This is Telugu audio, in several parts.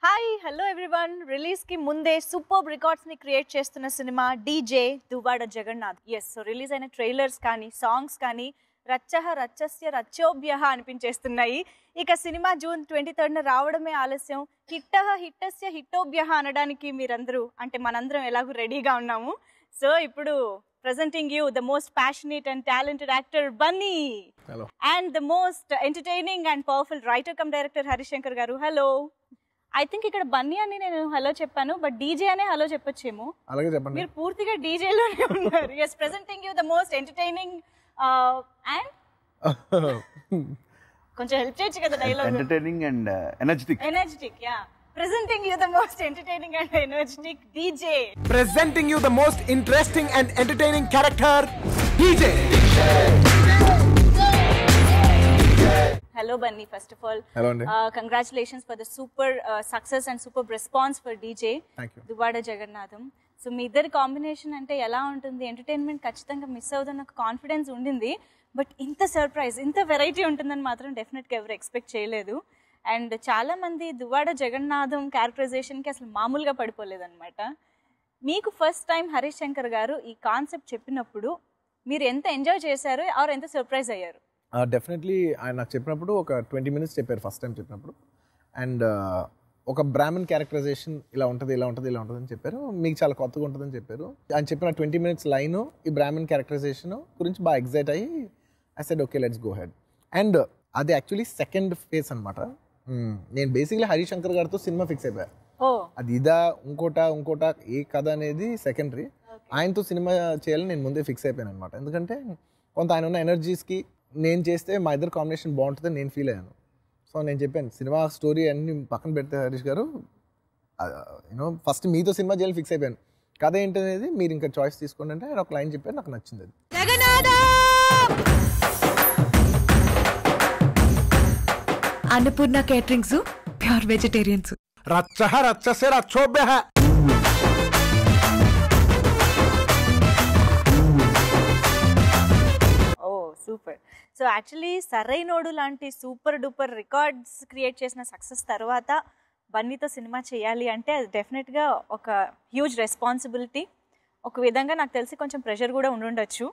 హాయ్ హలో ఎవ్రీవన్ రిలీజ్ కి ముందే సూపర్ రికార్డ్స్ ని క్రియేట్ చేస్తున్న సినిమా DJ Duvvada Jagannadh. So release అయిన ట్రైలర్స్ కానీ సాంగ్స్ కానీ రచ్చహ రచ్చస్య రచ్చోభ్యః అనిపించేస్తున్నాయి. ఇక సినిమా జూన్ 23న రావడమే ఆలస్యం. హిట్టహ హిట్టస్య హిట్టోభ్యః అనడానికి మీరందరూ అంటే మనందరం ఎలాగూ రెడీగా ఉన్నాము. సో ఇప్పుడు presenting you the most passionate and talented actor Bunny. Hello. And the most entertaining and powerful writer cum director Harish Shankar garu. Hello. I think ఇక్కడ బన్నీ అని నేను హలో చెప్పాను, బట్ డీజే అనే హలో చెప్పొచ్చేమో. అలాగే చెప్పండి. మీరు పూర్తిగా డీజే లోనే ఉన్నారు. yes, presenting you the most entertaining and కొంచెం హెల్ప్ చేయొచ్చు కదా dialogue. entertaining and energetic. Yeah. Presenting you the most entertaining and energetic DJ. Presenting you the most interesting and entertaining character, DJ. Hello Bunny, first of all. Hello Andy. Congratulations for the super success and super response for DJ. Thank you. Duvvada Jagannadham. So మీ ఇద్దరి కాంబినేషన్ అంటే ఎలా ఉంటుంది? ఎంటర్టైన్మెంట్ ఖచ్చితంగా మిస్ అవుతున్న ఒక కాన్ఫిడెన్స్ ఉండింది, బట్ ఇంత సర్ప్రైజ్, ఇంత వెరైటీ ఉంటుందని మాత్రం డెఫినెట్గా ఎవరు ఎక్స్పెక్ట్ చేయలేదు. అండ్ చాలా మంది దువ్వాడ జగన్నాథం క్యారెక్టరైజేషన్కి అసలు మామూలుగా పడిపోలేదన్నమాట. మీకు ఫస్ట్ టైం హరీష్ శంకర్ గారు ఈ కాన్సెప్ట్ చెప్పినప్పుడు మీరు ఎంత ఎంజాయ్ చేశారు ఆర్ ఎంత సర్ప్రైజ్ అయ్యారు? డెఫినెట్లీ ఆయన నాకు చెప్పినప్పుడు ఒక 20 minutes చెప్పారు ఫస్ట్ టైం చెప్పినప్పుడు. అండ్ ఒక బ్రాహ్మణ్ క్యారెక్టరైజేషన్ ఇలా ఉంటుంది అని చెప్పారు. మీకు చాలా కొత్తగా ఉంటుందని చెప్పారు. ఆయన చెప్పిన 20 minutes లైన్ ఈ బ్రాహ్మణ్ క్యారెక్టరైజేషన్ గురించి బాగా ఎగ్జైట్ అయ్యి I said okay let's go head. And అది యాక్చువల్లీ సెకండ్ ఫేజ్ అనమాట. నేను బేసిక్లీ హరీష్ శంకర్ గారితో సినిమా ఫిక్స్ అయిపోయా. అది ఇదా ఇంకోట ఏ కథ అనేది సెకండరీ. ఆయనతో సినిమా చేయాలని నేను ముందే ఫిక్స్ అయిపోయాను అనమాట. ఎందుకంటే కొంత ఆయన ఉన్న ఎనర్జీస్కి నేను చేస్తే మా ఇద్దరు కాంబినేషన్ బాగుంటుందని నేను ఫీల్ అయ్యాను. సో నేను చెప్పాను సినిమా స్టోరీ అన్ని పక్కన పెడితే హరీష్ గారు ఫస్ట్ మీతో సినిమా చేయాలి ఫిక్స్ అయిపోయాను. కథ ఏంటనేది మీరు ఇంకా చాయిస్ తీసుకోండి అంటే ఆయన ఒక లైన్ చెప్పారు, నాకు నచ్చింది అది. Annapurna caterings pure vegetarians. రచ్చహ రచ్చస్య రచ్చోభ్యః. సూపర్. సో యాక్చువల్లీ సరైనోడు లాంటి సూపర్ డూపర్ రికార్డ్స్ క్రియేట్ చేసిన సక్సెస్ తర్వాత బన్నీతో సినిమా చేయాలి అంటే అది డెఫినెట్గా ఒక హ్యూజ్ రెస్పాన్సిబిలిటీ. ఒక విధంగా నాకు తెలిసి కొంచెం ప్రెషర్ కూడా ఉండుండొచ్చు.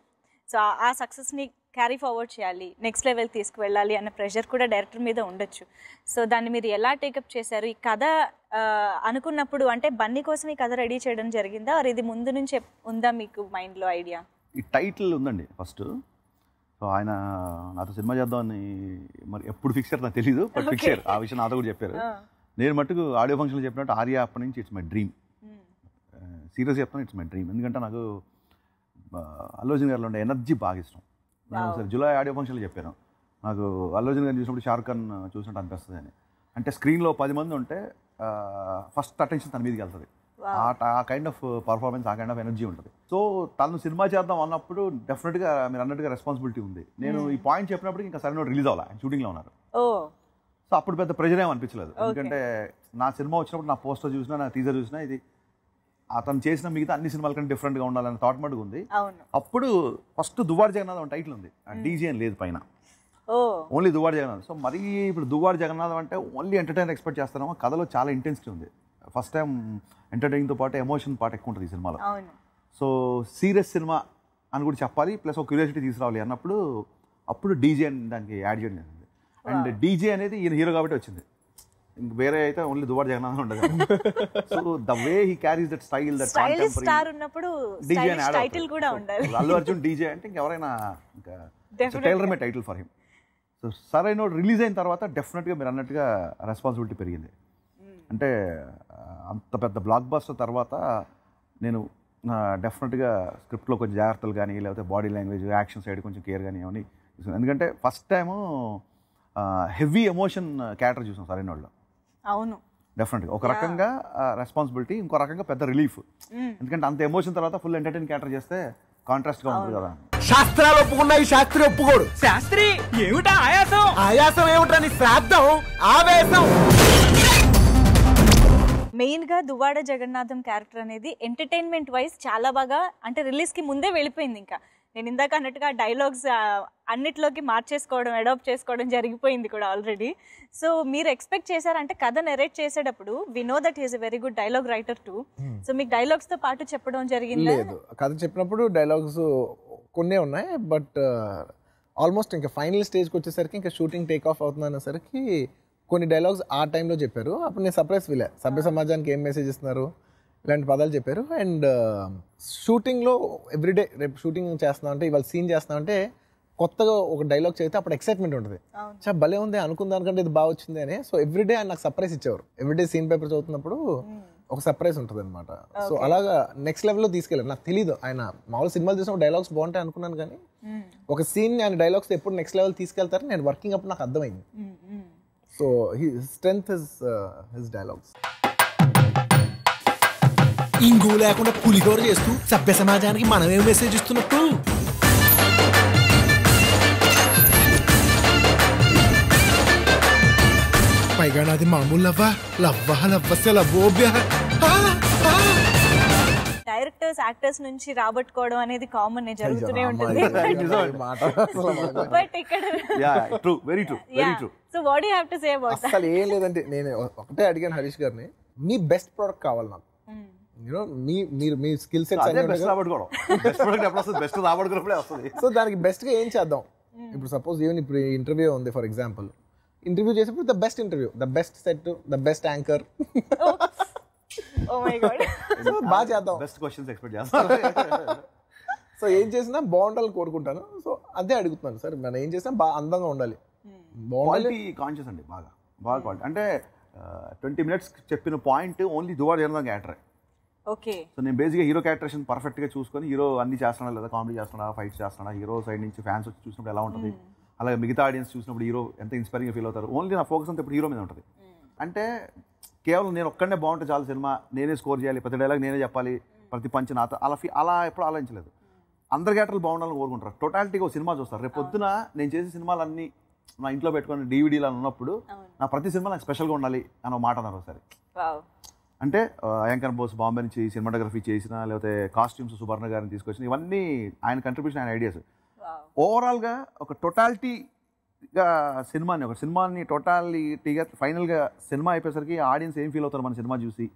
సో ఆ సక్సెస్ని క్యారీ ఫార్వర్డ్ చేయాలి, నెక్స్ట్ లెవెల్ తీసుకువెళ్ళాలి అన్న ప్రెషర్ కూడా డైరెక్టర్ మీద ఉండొచ్చు. సో దాన్ని మీరు ఎలా టేకప్ చేశారు? ఈ కథ అనుకున్నప్పుడు అంటే బన్నీ కోసం ఈ కథ రెడీ చేయడం జరిగిందా ఆర్ ఇది ముందు నుంచి ఉందా మీకు మైండ్లో ఐడియా? ఈ టైటిల్ ఉందండి ఫస్ట్. సో ఆయన నాతో సినిమా చేద్దామని మరి ఎప్పుడు ఫిక్స్ అయ్యారు నాకు తెలీదు, బట్ ఫిక్స్ అయ్యారు. ఆ విషయం నాతో కూడా చెప్పారు. నేను మట్టుకు ఆడియో ఫంక్షన్లో చెప్పినట్టు ఆర్య అప్పటి నుంచి ఇట్స్ మై డ్రీమ్. సీరియస్గా చెప్తాను, ఇట్స్ మై డ్రీమ్. ఎందుకంటే నాకు అల్లు అర్జున్ గారిలో ఉండే ఎనర్జీ బాగా ఇష్టం. నేను ఒకసారి జూలై ఆడియో ఫంక్షన్లో చెప్పాను, నాకు అల్లు అర్జున్ గారిని చూసినప్పుడు షారుఖ్ ఖాన్ చూసినట్టు అనిపిస్తుంది అని. అంటే స్క్రీన్లో 10 మంది ఉంటే ఫస్ట్ అటెన్షన్ తన మీదకి వెళ్తుంది. ఆ కైండ్ ఆఫ్ పర్ఫార్మెన్స్, ఆ కైండ్ ఆఫ్ ఎనర్జీ ఉంటుంది. సో తను సినిమా చేద్దాం అన్నప్పుడు డెఫినెట్గా మీరు అన్నట్టుగా రెస్పాన్సిబిలిటీ ఉంది. నేను ఈ పాయింట్ చెప్పినప్పుడు ఇంకా సరైన రిలీజ్ అవ్వాలి, ఆయన షూటింగ్లో ఉన్నారు. సో అప్పుడు పెద్ద ప్రెజర్ ఏమి అనిపించలేదు. ఎందుకంటే నా సినిమా వచ్చినప్పుడు నా పోస్టర్ చూసినా, నా టీజర్ చూసినా ఇది అతను చేసిన మిగతా అన్ని సినిమాల కంటే డిఫరెంట్గా ఉండాలనే థాట్ మటుకు ఉంది. అప్పుడు ఫస్ట్ దువ్వాడ జగన్నాథం టైటిల్ ఉంది, డీజే అని లేదు పైన, ఓన్లీ దువ్వాడ జగన్నాథం. సో మరీ ఇప్పుడు దువ్వాడ జగన్నాథం అంటే ఓన్లీ ఎంటర్టైనర్ ఎక్స్పెక్ట్ చేస్తున్నాము. కథలో చాలా ఇంటెన్సిటీ ఉంది. ఫస్ట్ టైం ఎంటర్టైనింగ్తో పాటు ఎమోషన్ పార్ట్ ఎక్కువ ఉంటుంది ఈ సినిమాలో. సో సీరియస్ సినిమా అని కూడా చెప్పాలి, ప్లస్ ఒక క్యూరియాసిటీ తీసుకురావాలి అన్నప్పుడు అప్పుడు డీజే అని దానికి యాడ్ చేయడం జరిగింది. అండ్ డీజే అనేది ఈయన హీరో కాబట్టి వచ్చింది, ఇంక వేరే అయితే ఓన్లీ దువ్వాడ జగన్నాథం ఉండదు. So the way he carries that style, that DJ అని టైటిల్ కూడా ఉండాలి. అల్లు అర్జున్ డీజే అంటే ఇంకెవరైనా ఇంకా tailor made title for him. So సరైన రిలీజ్ అయిన తర్వాత డెఫినెట్గా మీరు అన్నట్టుగా రెస్పాన్సిబిలిటీ పెరిగింది. అంటే అంత పెద్ద బ్లాక్ బస్టర్ తర్వాత నేను డెఫినెట్గా స్క్రిప్ట్లో కొంచెం జాగ్రత్తలు కానీ, లేకపోతే బాడీ లాంగ్వేజ్, యాక్షన్ సైడ్ కొంచెం కేర్ కానీ అవన్నీ చూసాను. ఎందుకంటే first time heavy emotion character చూసాం సరైన వాళ్ళు. అవును, డెఫినెట్గా ఒక రకంగా రెస్పాన్సిబిలిటీ, ఇంకో రకంగా పెద్ద రిలీఫ్. ఎందుకంటే అంత ఎమోషన్ తర్వాత ఫుల్ ఎంటర్టైన్ క్యారెక్టర్ చేస్తే కాంట్రాస్ట్గా ఉంటుంది కదా. శాస్త్రాలు ఒప్పుకున్నాయి, శాస్త్రి ఒప్పుకోడు. శాస్త్రి ఏమిటా ఆయాసం? ఆయాసం ఏమిటా నీ శ్రాద్ధం, ఆవేశం. మెయిన్గా దువ్వాడ జగన్నాథం క్యారెక్టర్ అనేది ఎంటర్టైన్మెంట్ వైజ్ చాలా బాగా అంటే రిలీజ్కి ముందే వెళ్ళిపోయింది. ఇంకా నేను ఇందాక అన్నట్టుగా డైలాగ్స్ అన్నిట్లోకి మార్చేసుకోవడం అడాప్ట్ చేసుకోవడం జరిగిపోయింది కూడా ఆల్రెడీ. సో మీరు ఎక్స్పెక్ట్ చేశారంటే కథ నెరేట్ చేసేటప్పుడు we know that is a very good dialogue writer too. So మీకు డైలాగ్స్తో పాటు చెప్పడం జరిగిందా? లేదు, కథ చెప్పినప్పుడు డైలాగ్స్ కొన్నే ఉన్నాయి. బట్ ఆల్మోస్ట్ ఇంకా ఫైనల్ స్టేజ్కి వచ్చేసరికి ఇంకా షూటింగ్ టేక్ ఆఫ్ అవుతుంది అనేసరికి కొన్ని డైలాగ్స్ ఆ టైంలో చెప్పారు. అప్పుడు నేను సర్ప్రైజ్ ఫీల్ అయ్యా, సభ్య సమాజానికి ఏం మెసేజ్ ఇస్తున్నారు ఇలాంటి పదాలు చెప్పారు. అండ్ షూటింగ్లో ఎవ్రీడే రేపు షూటింగ్ చేస్తున్నాం అంటే ఇవాళ సీన్ చేస్తున్నాం అంటే కొత్తగా ఒక డైలాగ్ చదివితే అప్పుడు ఎక్సైట్మెంట్ ఉంటుంది. చాలా భలే ఉంది అనుకున్న దానికంటే ఇది బాగా వచ్చింది అని. సో ఎవ్రీడే ఆయన నాకు సర్ప్రైజ్ ఇచ్చేవారు. ఎవ్రీడే సీన్ పేపర్ చదువుతున్నప్పుడు ఒక సర్ప్రైజ్ ఉంటుంది అనమాట. సో అలాగా నెక్స్ట్ లెవెల్లో తీసుకెళ్ళారు. నాకు తెలీదు ఆయన మామూలు సినిమాలు చూసినప్పుడు డైలాగ్స్ బాగుంటాయి అనుకున్నాను, కానీ ఒక సీన్ ఆయన డైలాగ్స్ ఎప్పుడు నెక్స్ట్ లెవెల్ తీసుకెళ్తారు నేను వర్కింగ్ అప్పుడు నాకు అర్థమైంది. So strength his dialogues. ఇంగు లేకుండా పులిహోర చేస్తూ సభ్య సమాజానికి మనమేం మెసేజ్ ఇస్తున్నట్టు. పైగా నాది మామూలు డైరెక్టర్స్ యాక్టర్స్ నుంచి రాబట్టుకోవడం అనేది కామన్ జరుగుతూనే ఉంటుంది. బట్ ఇక్కడ so what you have to say about that? అసలు ఏం లేదంటే నేను ఒకటే అడిగాను హరీష్ గారిని, మీ బెస్ట్ ప్రోడక్ట్ కావాలి నాకు. యూనో మీ స్కిల్ సెట్స్ సో దానికి బెస్ట్ గా ఏం చేద్దాం. ఇప్పుడు సపోజ్ ఈవెన్ ఇప్పుడు ఇంటర్వ్యూ ఉంది ఫర్ ఎగ్జాంపుల్, ఇంటర్వ్యూ చేసేప్పుడు the best interview, the best set, the best anchor. Oh my god, బాగా చేద్దాం, బెస్ట్ క్వశ్చన్స్ ఎక్స్పెక్ట్ చేస్తాను. సో ఏం చేసినా బాగుండాలని కోరుకుంటాను. సో అదే అడుగుతున్నాను సార్, మనం ఏం చేసినా బాగా అందంగా ఉండాలి. క్వాలిటీ కాన్షియస్ అండి, బాగా క్వాలిటీ. అంటే 20 minutes చెప్పిన పాయింట్ ఓన్లీ దువాడు చేయడానికి యాక్టరే. ఓకే. సో నేను బేసిక్గా హీరో క్యారెక్టరేషన్ పర్ఫెక్ట్గా చూసుకొని హీరో అన్ని చేస్తున్నాడా లేదా, కామెడీ చేస్తున్నాడా, ఫైట్స్ చేస్తున్నాడా, హీరో సైడ్ నుంచి ఫ్యాన్స్ వచ్చి చూసినప్పుడు ఎలా ఉంటుంది, అలాగే మిగతా ఆడియన్స్ చూసినప్పుడు హీరో ఎంత ఇన్స్పైరింగ్గా ఫీల్ అవుతారు. ఓన్లీ నా ఫోకస్ అంతా ఇప్పుడు హీరో మీద ఉంటుంది. అంటే కేవలం నేను ఒక్కడనే బాగుంటే చాలు సినిమా, నేనే స్కోర్ చేయాలి, ప్రతి డైలాగ్ నేనే చెప్పాలి, ప్రతి పంచ్ నాతో అలా ఎప్పుడు ఆలోచించలేదు. అందరి క్యారెక్టర్లు బాగుండాలని కోరుకుంటారు. టోటాలిటీగా ఒక సినిమా చూస్తారు. రేపు పొద్దున నేను చేసే సినిమాలన్నీ నా ఇంట్లో పెట్టుకొని DVD ఉన్నప్పుడు నా ప్రతి సినిమా నాకు స్పెషల్గా ఉండాలి అని ఒక మాట అన్నారు ఒకసారి. అంటే యాంకర్ బోస్ బాంబే నుంచి సినిమాటోగ్రఫీ చేసిన, లేకపోతే కాస్ట్యూమ్స్ సుబర్ణ గారిని తీసుకొచ్చిన, ఇవన్నీ ఆయన కంట్రిబ్యూషన్, ఆయన ఐడియాస్. ఓవరాల్గా ఒక టోటాలిటీగా సినిమాని టోటాలిటీగా ఫైనల్గా సినిమా అయిపోయేసరికి ఆడియన్స్ ఏం ఫీల్ అవుతారు మన సినిమా చూసి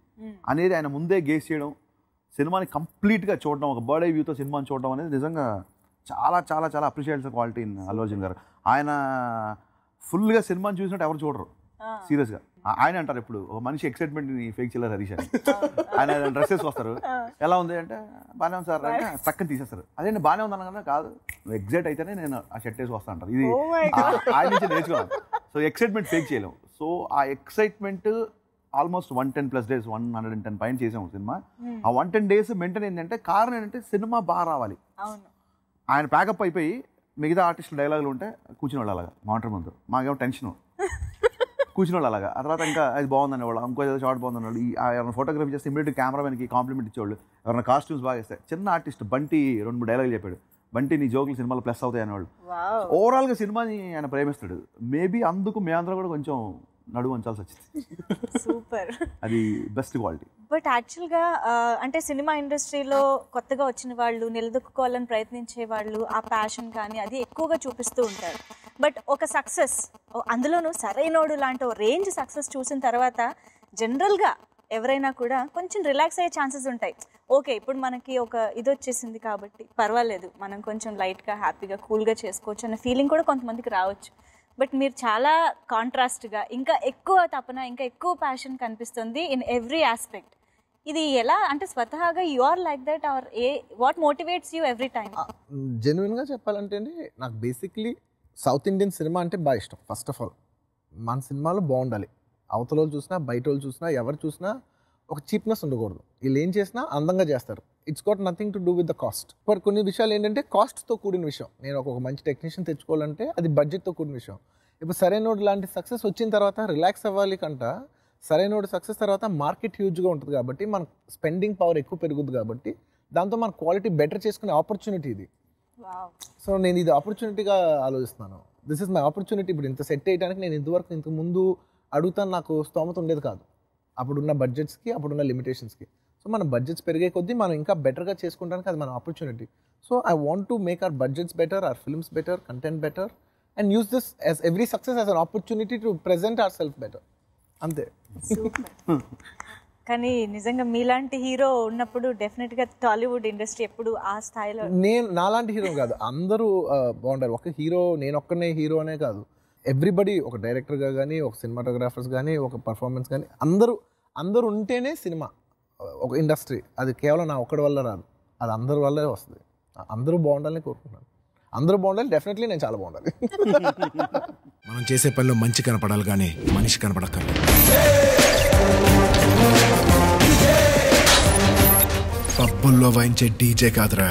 అనేది ఆయన ముందే గేస్ చేయడం, సినిమాని కంప్లీట్గా చూడడం, ఒక బర్డ్ ఐ వ్యూతో సినిమాని చూడడం అనేది నిజంగా చాలా చాలా చాలా appreciates quality in Allu Arjun గారు. ఆయన ఫుల్గా సినిమాని చూసినట్టు ఎవరు చూడరు సీరియస్గా. ఆయన అంటారు ఎప్పుడు, ఒక మనిషి ఎక్సైట్మెంట్ని ఫేక్ చేయలేరు హరీష్ అని. ఆయన డ్రెస్సెస్ వస్తారు, ఎలా ఉంది అంటే బాగానే ఉంది సార్ అంటే చక్కని తీసేస్తారు. అదే నేను బాగానే ఉందన్న కదా, కాదు నువ్వు ఎగ్జైట్ అయితేనే నేను ఆ షర్ట్ వేసి వస్తా అంటారు. ఇది ఆయన నుంచి నేర్చుకున్నాను. సో ఎక్సైట్మెంట్ ఫేక్ చేయలేము. సో ఆ ఎక్సైట్మెంట్ ఆల్మోస్ట్ 110+ days 110 పైన చేసాము సినిమా. ఆ 110 days మెయింటైన్ ఏంటంటే కారణం ఏంటంటే సినిమా బాగా రావాలి. ఆయన ప్యాకప్ అయిపోయి మిగతా ఆర్టిస్టులు డైలాగులు ఉంటే కూర్చుని వాళ్ళు అలాగా మానిటర్ ముందు, మాకేమో టెన్షన్ కూర్చుని వాళ్ళు అలాగా. ఆ తర్వాత ఇంకా అది బాగుందని వాళ్ళు, ఇంకో ఏదో షార్ట్ బాగుందని వాళ్ళు, ఎవరైనా ఫోటోగ్రఫీ చేస్తే ఇమీడియట్ కెమెరామెన్కి కాంప్లిమెంట్ ఇచ్చేవాళ్ళు. ఎవరైనా కాస్ట్యూమ్స్ బాగా ఇస్తాయి. చిన్న ఆర్టిస్ట్ బంటి 2-3 డైలాగులు చెప్పాడు, బంటి నీ జోకులు సినిమాలో ప్లస్ అవుతాయి అనేవాళ్ళు. ఓవరాల్గా సినిమాని ఆయన ప్రేమిస్తాడు. మేబీ అందుకు మేమందరం కూడా కొంచెం నడువు వంచాల్సి వచ్చింది. సూపర్, అది బెస్ట్ క్వాలిటీ. బట్ యాక్చువల్గా అంటే సినిమా ఇండస్ట్రీలో కొత్తగా వచ్చిన వాళ్ళు, నిలదొక్కుకోవాలని ప్రయత్నించే వాళ్ళు ఆ ప్యాషన్ కానీ అది ఎక్కువగా చూపిస్తూ ఉంటారు. బట్ ఒక సక్సెస్, అందులోనూ సరైనోడు లాంటి రేంజ్ సక్సెస్ చూసిన తర్వాత జనరల్గా ఎవరైనా కూడా కొంచెం రిలాక్స్ అయ్యే ఛాన్సెస్ ఉంటాయి. ఓకే, ఇప్పుడు మనకి ఒక ఇది వచ్చేసింది కాబట్టి పర్వాలేదు, మనం కొంచెం లైట్గా హ్యాపీగా కూల్గా చేసుకోవచ్చు అన్న ఫీలింగ్ కూడా కొంతమందికి రావచ్చు. బట్ మీరు చాలా కాంట్రాస్ట్గా, ఇంకా ఎక్కువ తపన, ఇంకా ఎక్కువ ప్యాషన్ కనిపిస్తుంది ఇన్ ఎవ్రీ ఆస్పెక్ట్. ఇది ఎలా అంటే స్వతహాగా you are like that or what motivates you every time? జెన్యున్గా చెప్పాలంటే అండి, నాకు బేసిక్లీ సౌత్ ఇండియన్ సినిమా అంటే బాగా ఇష్టం. ఫస్ట్ ఆఫ్ ఆల్ మన సినిమాలు బాగుండాలి. అవతల వాళ్ళు చూసినా, బయట వాళ్ళు చూసినా, ఎవరు చూసినా ఒక చీప్నెస్ ఉండకూడదు. వీళ్ళు ఏం చేసినా అందంగా చేస్తారు. It's got nothing to do with the cost. But కొన్ని విషయాలు ఏంటంటే కాస్ట్తో కూడిన విషయం. నేను ఒక మంచి టెక్నీషియన్ తెచ్చుకోవాలంటే అది బడ్జెట్తో కూడిన విషయం. ఇప్పుడు సరైనోడు లాంటి సక్సెస్ వచ్చిన తర్వాత రిలాక్స్ అవ్వాలి కంట, సరైనోడు సక్సెస్ తర్వాత మార్కెట్ హ్యూజ్గా ఉంటుంది కాబట్టి మన స్పెండింగ్ పవర్ ఎక్కువ పెరుగుతుంది కాబట్టి దాంతో మన క్వాలిటీ బెటర్ చేసుకునే ఆపర్చునిటీ ఇది. సో నేను ఇది ఆపర్చునిటీగా ఆలోచిస్తున్నాను. This is my opportunity. ఇప్పుడు ఇంత సెట్ చేయడానికి నేను ఇంతకు ముందు అడుగుతాను, నాకు స్తోమత ఉండేది కాదు అప్పుడున్న బడ్జెట్స్కి, అప్పుడున్న లిమిటేషన్స్కి. సో మన బడ్జెట్స్ పెరిగే కొద్దీ మనం ఇంకా బెటర్గా చేసుకుంటానికి అది మన opportunity. So I want to make our budgets better, our films better, content better, and use this as every success as an opportunity to present ourselves better. Ante. కానీ నిజంగా మీలాంటి హీరో ఉన్నప్పుడు డెఫినెట్గా టాలీవుడ్ ఇండస్ట్రీ ఎప్పుడు ఆ స్థాయిలో నేను నాలాంటి హీరో కాదు, అందరూ బాగుంటారు. ఒక హీరో నేను ఒక్కనే హీరో అనే కాదు, ఎవ్రీబడి ఒక డైరెక్టర్గా కానీ, ఒక సినిమాటోగ్రాఫర్స్ కానీ, ఒక పర్ఫార్మెన్స్ కానీ, అందరూ ఉంటేనే సినిమా ఒక ఇండస్ట్రీ. అది కేవలం నా ఒక్కడి వల్ల రాదు, అది అందరి వల్లే వస్తుంది. అందరూ బాగుండాలని కోరుకుంటున్నాను. అందరూ బాగుండాలి, డెఫినెట్లీ నేను చాలా బాగుండాలి. మనం చేసే పనిలో మంచి కనపడాలి కానీ మనిషి కనపడక్కర్లేదు. పబ్బుల్లో వాయించే డీజే కాదురా,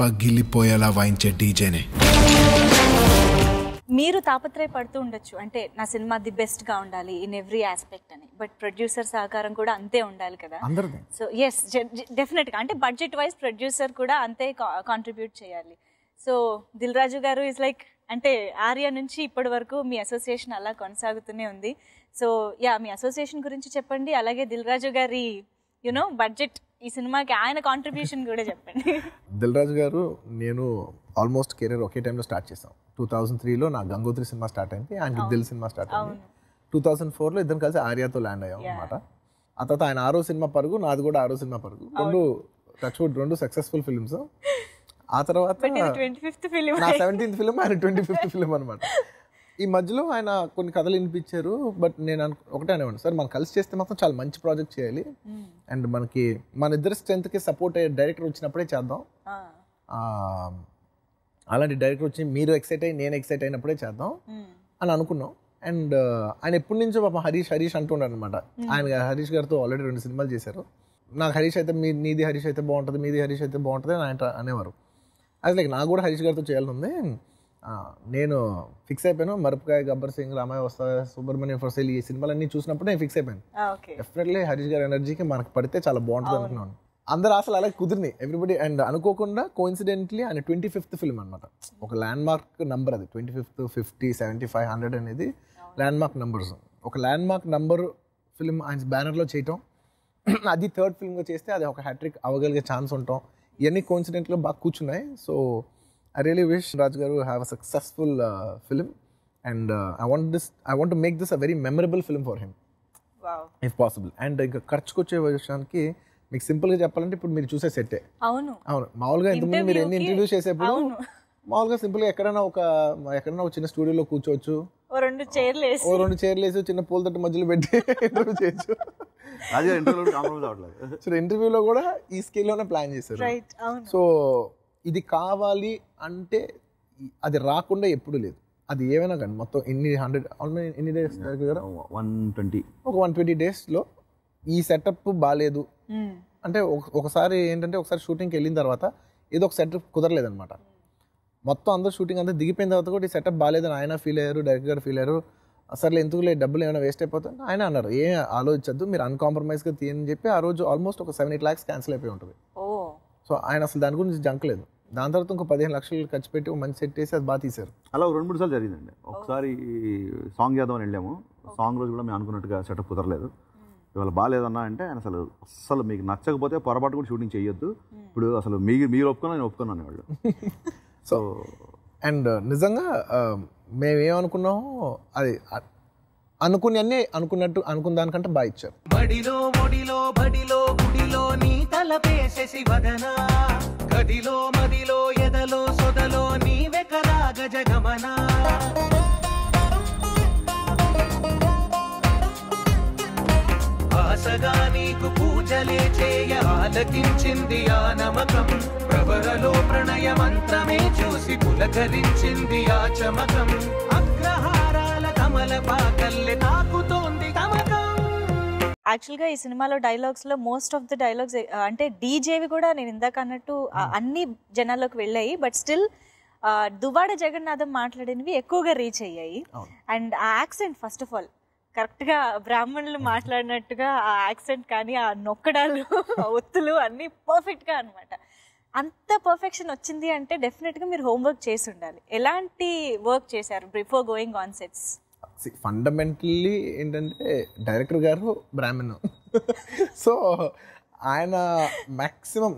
పగిలిపోయేలా వాయించే డీజేనే. మీరు తాపత్రయపడుతూ ఉండొచ్చు, అంటే నా సినిమా ది బెస్ట్గా ఉండాలి ఇన్ ఎవ్రీ ఆస్పెక్ట్ అని, బట్ ప్రొడ్యూసర్ సహకారం కూడా అంతే ఉండాలి కదా. సో ఎస్, డెఫినెట్గా అంటే బడ్జెట్ వైజ్ ప్రొడ్యూసర్ కూడా అంతే కాంట్రిబ్యూట్ చేయాలి. సో దిల్ రాజు గారు ఇస్ లైక్, అంటే ఆర్య నుంచి ఇప్పటి వరకు మీ అసోసియేషన్ అలా కొనసాగుతూనే ఉంది. సో మీ అసోసియేషన్ గురించి చెప్పండి, అలాగే దిల్ రాజు గారి బడ్జెట్ ఈ సినిమాకి ఆయన కాంట్రిబ్యూషన్ కూడా చెప్పండి. దిల్ రాజు గారు నేను ఆల్మోస్ట్ కెరీర్ ఒకే టైంలో స్టార్ట్ చేసాం. 2003లో నా గంగోత్రి సినిమా స్టార్ట్ అయింది, ఆయనకి దిల్ సినిమా స్టార్ట్ అయింది. 2004లో ఇద్దరం కలిసి ఆర్యాతో ల్యాండ్ అయ్యాం అనమాట. ఆ తర్వాత ఆయన 6వ సినిమా పరుగు, నాది కూడా 6వ సినిమా పరుగు, రెండు సక్సెస్ఫుల్ ఫిల్మ్స్. ఆ తర్వాత నా 17th ఫిలిం, ఆయన 25th ఫిలిం అనమాట. ఈ మధ్యలో ఆయన కొన్ని కథలు వినిపించారు, బట్ నేను ఒకటే అనేవాడిని, సార్ మనం కలిసి చేస్తే మాత్రం చాలా మంచి ప్రాజెక్ట్ చేయాలి, అండ్ మన ఇద్దరు స్ట్రెంత్కి సపోర్ట్ అయ్యే డైరెక్టర్ వచ్చినప్పుడే చేద్దాం, అలాంటి డైరెక్టర్ వచ్చి మీరు ఎక్సైట్ అయ్యి నేను ఎక్సైట్ అయినప్పుడే చేద్దాం అని అనుకున్నాం. అండ్ ఆయన ఎప్పటి నుంచో పాపం హరీష్ అంటున్నాడు అనమాట. ఆయన హరీష్ గారితో ఆల్రెడీ 2 సినిమాలు చేశారు. నాకు హరీష్ అయితే నీది హరీష్ అయితే బాగుంటుంది, మీది హరీష్ అయితే బాగుంటుంది అని ఆయన అనేవారు. అది లైక్ నాకు కూడా హరీష్ గారితో చేయాలని ఉంది. నేను ఫిక్స్ అయిపోయాను, మరపుకాయ, గబ్బర్ సింగ్, రామాయ వస్తా, సుబ్రహ్మణ్యం ఫర్ సేల్, ఈ సినిమాలన్నీ చూసినప్పుడు నేను ఫిక్స్ అయిపోయాను. డెఫినెట్లీ హరీష్ గారి ఎనర్జీకి మనకు పడితే చాలా బాగుంటుంది అనుకున్నాను. అందరు అసలు అలాగే కుదిరినాయి ఎవ్రీబడి. అండ్ అనుకోకుండా కోఇన్సిడెంట్లీ ఆయన 25th ఫిల్మ్ అనమాట. ఒక ల్యాండ్ మార్క్ నంబర్ అది 25th, 50, 75, 100 అనేది ల్యాండ్ మార్క్ నంబర్స్. ఒక ల్యాండ్ మార్క్ నంబర్ ఫిల్మ్ ఆయన బ్యానర్లో చేయటం, అది 3rd ఫిల్మ్గా చేస్తే అది ఒక హ్యాట్రిక్ అవ్వగలిగే ఛాన్స్ ఉంటాం, ఇవన్నీ కోఇన్సిడెంట్గా బాగా కూర్చున్నాయి. So I really wish Raj Garu have a successful film, and I want to make this a very memorable film for him. Wow. If possible. And ఖర్చుకు వచ్చే విషయానికి మీకు సింపుల్గా చెప్పాలంటే ఇప్పుడు మీరు చూసే సెట్టే. అవును, మామూలుగా ఇంతకుముందు మీరు ఎన్ని ఇంటర్వ్యూస్ చేసేప్పుడు మామూలుగా సింపుల్గా ఎక్కడైనా ఒక చిన్న స్టూడియోలో కూర్చోవచ్చు, ఓ 2 చైర్లు వేసి చిన్న పూల తట్టు మధ్యలో పెట్టి ఇంటర్వ్యూ చేయొచ్చు. సో ఇంటర్వ్యూలో కూడా ఈ స్కేల్లోనే ప్లాన్ చేశారు. సో ఇది కావాలి అంటే అది రాకుండా ఎప్పుడు లేదు. అది ఏమైనా కానీ మొత్తం ఎన్ని డేస్ 120 డేస్లో ఈ సెటప్ బాగాలేదు అంటే ఒకసారి ఏంటంటే ఒకసారి షూటింగ్కి వెళ్ళిన తర్వాత ఏదో ఒక సెటప్ కుదరలేదనమాట. మొత్తం అందరూ షూటింగ్ అంతా దిగిపోయిన తర్వాత కూడా ఈ సెటప్ బాగాలేదని ఆయన ఫీల్ అయ్యారు, డైరెక్టర్ గారు ఫీల్ అయ్యారు. అసలు ఎందుకు లేదు, డబ్బులు ఏమైనా వేస్ట్ అయిపోతుంది ఆయన అన్నారు. ఏం ఆలోచించద్దు, మీరు అన్కాంప్రమైజ్గా తీయని చెప్పి ఆ రోజు ఆల్మోస్ట్ ఒక 7-8 lakhs క్యాన్సిల్ అయిపోయి ఉంటుంది. సో ఆయన అసలు దాని గురించి జంకలేదు. దాని తర్వాత ఇంకో 15 లక్షలు ఖర్చు పెట్టి ఒక మంచి సెట్ వేసి అది బాగా తీశారు. అలా 2-3 సార్లు జరిగిందండి. ఒకసారి సాంగ్ చేద్దామని వెళ్ళాము, సాంగ్ రోజు కూడా మేము అనుకున్నట్టుగా సెటప్ కుదరలేదు. ఇవాళ బాగాలేదన్నా అంటే ఆయన అసలు మీకు నచ్చకపోతే పొరపాటు కూడా షూటింగ్ చేయొద్దు, ఇప్పుడు అసలు మీరు ఒప్పుకున్నా నేను ఒప్పుకున్నాను వాళ్ళు. సో అండ్ నిజంగా మేమేమనుకున్నామో అది అనుకుని అన్నీ అనుకున్న దానికంటే బాగా ఇచ్చారు. బడిలో ఒడిలో బడిలో గుడిలో నీ తలపేసేసి వదనా, గదిలో మదిలో ఎదలో సొదలో నీవే కదా గజగమనా. ఆశగా నీకు పూజలే చేయ ఆలకించింది ఆ నమకం, ప్రవరలో ప్రణయ మంత్రమే చూసి పులకరించింది ఆ చమకం, అగ్రహారాల కమల పాకల్లె తాకుతోంది తమకం. యాక్చువల్గా ఈ సినిమాలో డైలాగ్స్లో మోస్ట్ ఆఫ్ ద డైలాగ్స్ అంటే డీజేవి కూడా నేను ఇందాక అన్నట్టు అన్ని జనాల్లోకి వెళ్ళాయి, బట్ స్టిల్ దువ్వాడ జగన్నాథం మాట్లాడినవి ఎక్కువగా రీచ్ అయ్యాయి. అండ్ ఆ యాక్సెంట్ ఫస్ట్ ఆఫ్ ఆల్ కరెక్ట్గా బ్రాహ్మణులు మాట్లాడినట్టుగా ఆ యాక్సెంట్ కానీ ఆ నొక్కడాలు ఒత్తులు అన్నీ పర్ఫెక్ట్గా అనమాట. అంత పర్ఫెక్షన్ వచ్చింది అంటే డెఫినెట్గా మీరు హోంవర్క్ చేసి ఉండాలి. ఎలాంటి వర్క్ చేశారు before going on sets? Fundamentally ఏంటంటే డైరెక్టర్ గారు బ్రాహ్మణ్, సో ఆయన మ్యాక్సిమం